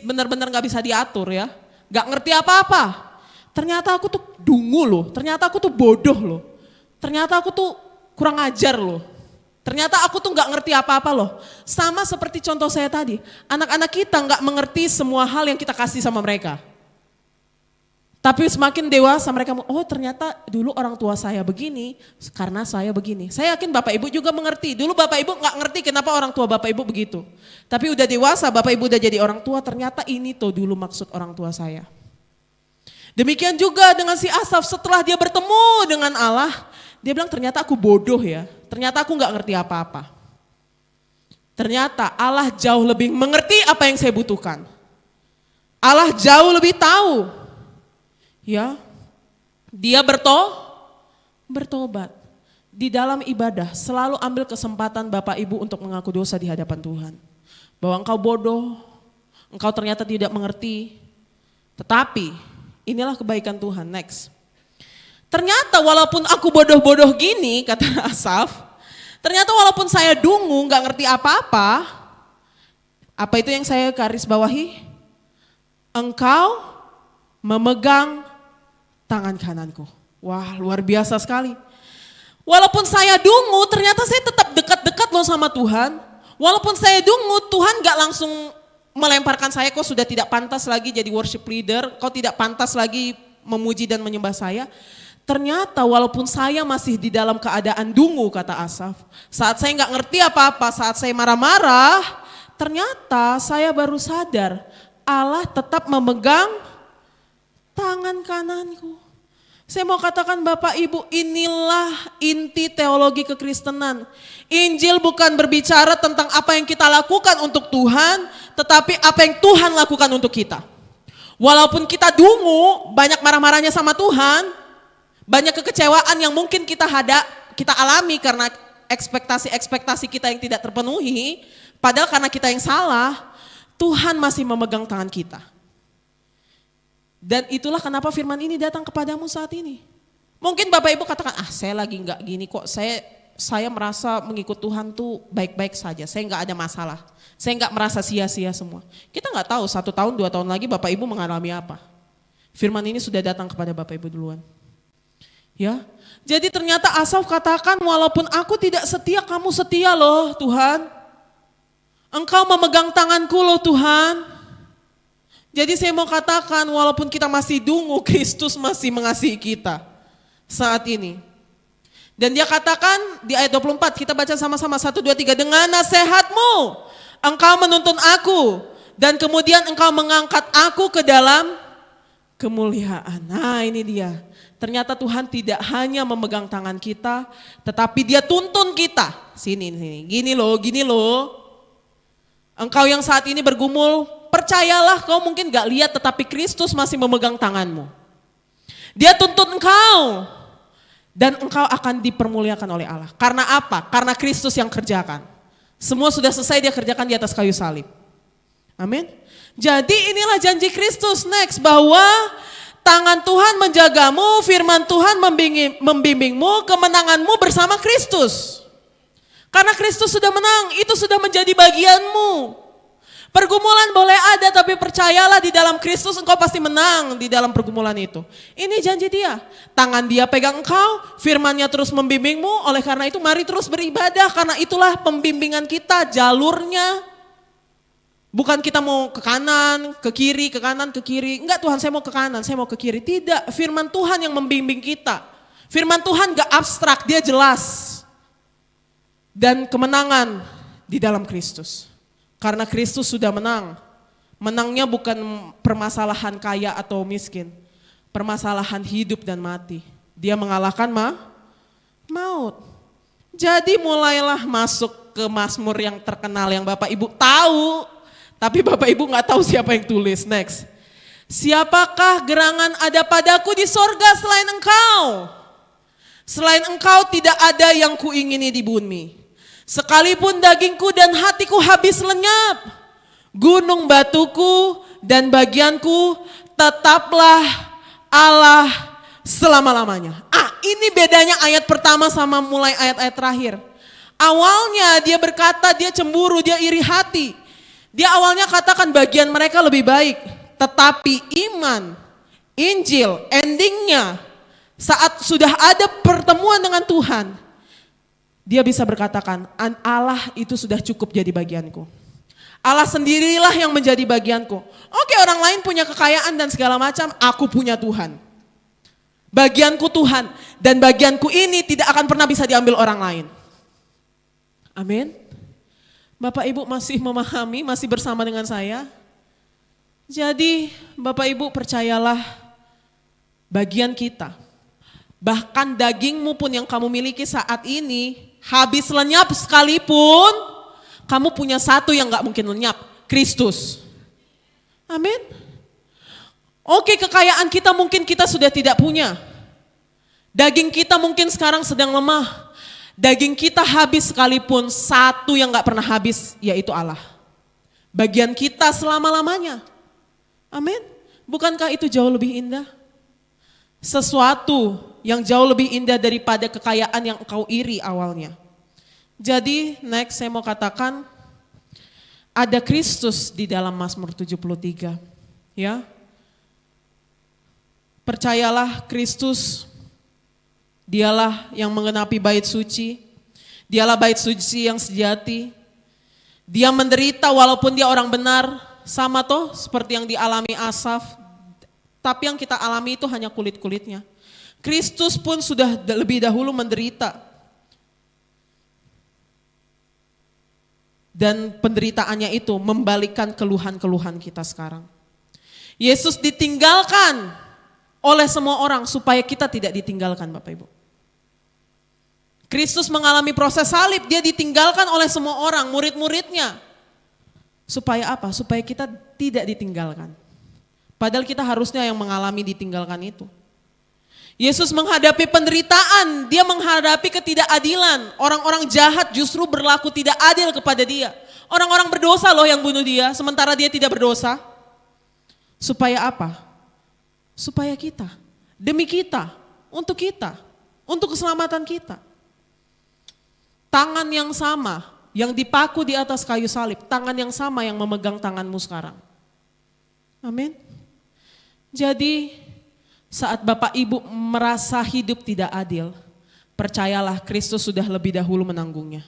Benar-benar gak bisa diatur ya. Gak ngerti apa-apa. Ternyata aku tuh dungu loh, ternyata aku tuh bodoh loh. Ternyata aku tuh kurang ajar loh. Ternyata aku tuh gak ngerti apa-apa loh. Sama seperti contoh saya tadi, anak-anak kita gak mengerti semua hal yang kita kasih sama mereka. Tapi semakin dewasa mereka, oh ternyata dulu orang tua saya begini, karena saya begini. Saya yakin Bapak Ibu juga mengerti. Dulu Bapak Ibu gak ngerti kenapa orang tua Bapak Ibu begitu. Tapi udah dewasa Bapak Ibu udah jadi orang tua, ternyata ini tuh dulu maksud orang tua saya. Demikian juga dengan si Asaf, setelah dia bertemu dengan Allah, dia bilang ternyata aku bodoh ya. Ternyata aku gak ngerti apa-apa. Ternyata Allah jauh lebih mengerti apa yang saya butuhkan. Allah jauh lebih tahu. Ya, dia bertobat. Di dalam ibadah selalu ambil kesempatan Bapak Ibu untuk mengaku dosa di hadapan Tuhan. Bahwa engkau bodoh, engkau ternyata tidak mengerti. Tetapi inilah kebaikan Tuhan. Next. Ternyata walaupun aku bodoh-bodoh gini, kata Asaf, ternyata walaupun saya dungu, gak ngerti apa-apa, apa itu yang saya garis bawahi? Engkau memegang tangan kananku. Wah, luar biasa sekali. Walaupun saya dungu, ternyata saya tetap dekat-dekat dekat loh sama Tuhan. Walaupun saya dungu, Tuhan gak langsung melemparkan saya, kau sudah tidak pantas lagi jadi worship leader, kau tidak pantas lagi memuji dan menyembah saya. Ternyata walaupun saya masih di dalam keadaan dungu, kata Asaf, saat saya gak ngerti apa-apa, saat saya marah-marah, ternyata saya baru sadar Allah tetap memegang tangan kananku. Saya mau katakan Bapak Ibu, inilah inti teologi kekristenan. Injil bukan berbicara tentang apa yang kita lakukan untuk Tuhan, tetapi apa yang Tuhan lakukan untuk kita. Walaupun kita dungu, banyak marah-marahnya sama Tuhan, banyak kekecewaan yang mungkin kita alami karena ekspektasi-ekspektasi kita yang tidak terpenuhi, padahal karena kita yang salah, Tuhan masih memegang tangan kita. Dan itulah kenapa firman ini datang kepadamu saat ini. Mungkin Bapak Ibu katakan, saya lagi enggak gini kok, saya merasa mengikut Tuhan tuh baik-baik saja, saya enggak ada masalah. Saya enggak merasa sia-sia semua. Kita enggak tahu 1 tahun, 2 tahun lagi Bapak Ibu mengalami apa. Firman ini sudah datang kepada Bapak Ibu duluan. Ya, jadi ternyata Asaf katakan, walaupun aku tidak setia, kamu setia loh Tuhan. Engkau memegang tanganku loh Tuhan. Jadi saya mau katakan walaupun kita masih dungu, Kristus masih mengasihi kita saat ini. Dan dia katakan di ayat 24, kita baca sama-sama 1, 2, 3. Dengan nasihatmu engkau menuntun aku dan kemudian engkau mengangkat aku ke dalam kemuliaan. Nah ini dia. Ternyata Tuhan tidak hanya memegang tangan kita, tetapi dia tuntun kita. Sini, gini loh. Engkau yang saat ini bergumul, percayalah, kau mungkin gak lihat tetapi Kristus masih memegang tanganmu. Dia tuntun engkau dan engkau akan dipermuliakan oleh Allah. Karena apa? Karena Kristus yang kerjakan. Semua sudah selesai, dia kerjakan di atas kayu salib. Amin. Jadi inilah janji Kristus next, bahwa tangan Tuhan menjagamu, firman Tuhan membimbingmu, kemenanganmu bersama Kristus. Karena Kristus sudah menang, itu sudah menjadi bagianmu. Pergumulan boleh ada, tapi percayalah di dalam Kristus engkau pasti menang di dalam pergumulan itu. Ini janji dia. Tangan dia pegang engkau, firmannya terus membimbingmu. Oleh karena itu mari terus beribadah, karena itulah pembimbingan kita, jalurnya. Bukan kita mau ke kanan, ke kiri, ke kanan, ke kiri. Enggak Tuhan, saya mau ke kanan, saya mau ke kiri. Tidak, firman Tuhan yang membimbing kita. Firman Tuhan gak abstrak, dia jelas. Dan kemenangan di dalam Kristus. Karena Kristus sudah menang. Menangnya bukan permasalahan kaya atau miskin. Permasalahan hidup dan mati. Dia mengalahkan maut. Jadi mulailah masuk ke Mazmur yang terkenal yang Bapak Ibu tahu. Tapi Bapak Ibu gak tahu siapa yang tulis. Next. Siapakah gerangan ada padaku di sorga selain engkau? Selain engkau tidak ada yang kuingini di bumi. Sekalipun dagingku dan hatiku habis lenyap, gunung batuku dan bagianku tetaplah Allah selama-lamanya. Ini bedanya ayat pertama sama mulai ayat-ayat terakhir. Awalnya dia berkata dia cemburu, dia iri hati. Dia awalnya katakan bagian mereka lebih baik. Tetapi iman, Injil, endingnya saat sudah ada pertemuan dengan Tuhan, dia bisa berkatakan, Allah itu sudah cukup jadi bagianku. Allah sendirilah yang menjadi bagianku. Oke, orang lain punya kekayaan dan segala macam, aku punya Tuhan. Bagianku Tuhan, dan bagianku ini tidak akan pernah bisa diambil orang lain. Amin. Bapak Ibu masih memahami, masih bersama dengan saya? Jadi Bapak Ibu percayalah, bagian kita, bahkan dagingmu pun yang kamu miliki saat ini, habis lenyap sekalipun, kamu punya satu yang gak mungkin lenyap, Kristus. Amin. Oke, kekayaan kita mungkin kita sudah tidak punya. Daging kita mungkin sekarang sedang lemah. Daging kita habis sekalipun, satu yang gak pernah habis, yaitu Allah. Bagian kita selama-lamanya. Amin. Bukankah itu jauh lebih indah? Sesuatu yang jauh lebih indah daripada kekayaan yang engkau iri awalnya. Jadi next saya mau katakan, ada Kristus di dalam Mazmur 73. Ya. Percayalah Kristus, dialah yang menggenapi bait suci. Dialah bait suci yang sejati. Dia menderita walaupun dia orang benar, sama toh seperti yang dialami Asaf. Tapi yang kita alami itu hanya kulit-kulitnya. Kristus pun sudah lebih dahulu menderita. Dan penderitaannya itu membalikkan keluhan-keluhan kita sekarang. Yesus ditinggalkan oleh semua orang supaya kita tidak ditinggalkan, Bapak Ibu. Kristus mengalami proses salib, dia ditinggalkan oleh semua orang, murid-muridnya. Supaya apa? Supaya kita tidak ditinggalkan. Padahal kita harusnya yang mengalami ditinggalkan itu. Yesus menghadapi penderitaan, dia menghadapi ketidakadilan. Orang-orang jahat justru berlaku tidak adil kepada dia. Orang-orang berdosa loh yang bunuh dia, sementara dia tidak berdosa. Supaya apa? Supaya kita, demi kita, untuk keselamatan kita. Tangan yang sama yang dipaku di atas kayu salib, tangan yang sama yang memegang tanganmu sekarang. Amin. Jadi saat Bapak Ibu merasa hidup tidak adil, percayalah Kristus sudah lebih dahulu menanggungnya.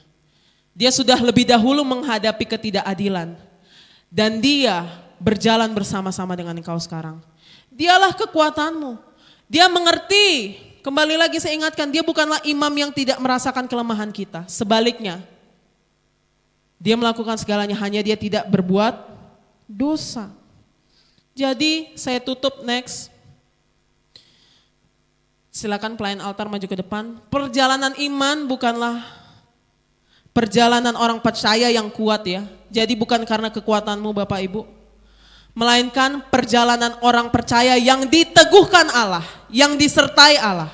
Dia sudah lebih dahulu menghadapi ketidakadilan. Dan dia berjalan bersama-sama dengan engkau sekarang. Dialah kekuatanmu. Dia mengerti. Kembali lagi saya ingatkan, dia bukanlah imam yang tidak merasakan kelemahan kita. Sebaliknya, dia melakukan segalanya, hanya dia tidak berbuat dosa. Jadi saya tutup next. Silakan pelayan altar maju ke depan. Perjalanan iman bukanlah perjalanan orang percaya yang kuat ya. Jadi bukan karena kekuatanmu Bapak Ibu. Melainkan perjalanan orang percaya yang diteguhkan Allah, yang disertai Allah.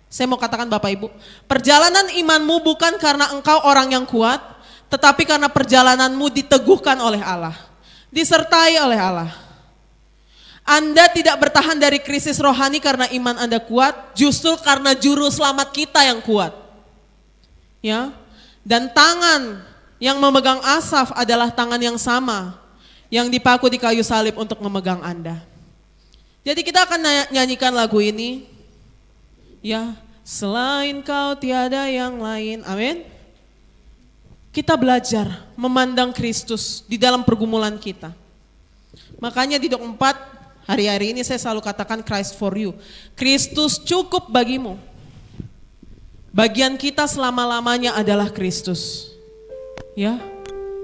Saya mau katakan Bapak Ibu, perjalanan imanmu bukan karena engkau orang yang kuat, tetapi karena perjalananmu diteguhkan oleh Allah, disertai oleh Allah. Anda tidak bertahan dari krisis rohani karena iman Anda kuat, justru karena juru selamat kita yang kuat. Ya. Dan tangan yang memegang Asaf adalah tangan yang sama yang dipaku di kayu salib untuk memegang Anda. Jadi kita akan nyanyikan lagu ini. Ya, selain kau tiada yang lain. Amin. Kita belajar memandang Kristus di dalam pergumulan kita. Makanya di Dok 4 hari-hari ini saya selalu katakan Christ for you. Kristus cukup bagimu. Bagian kita selama-lamanya adalah Kristus. Ya.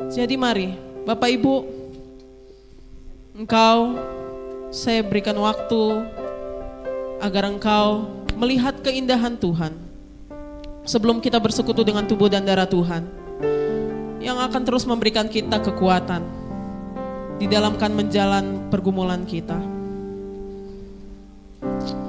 Jadi mari, Bapak Ibu, engkau, saya berikan waktu agar engkau melihat keindahan Tuhan. Sebelum kita bersekutu dengan tubuh dan darah Tuhan, yang akan terus memberikan kita kekuatan di dalam menjalan pergumulan kita.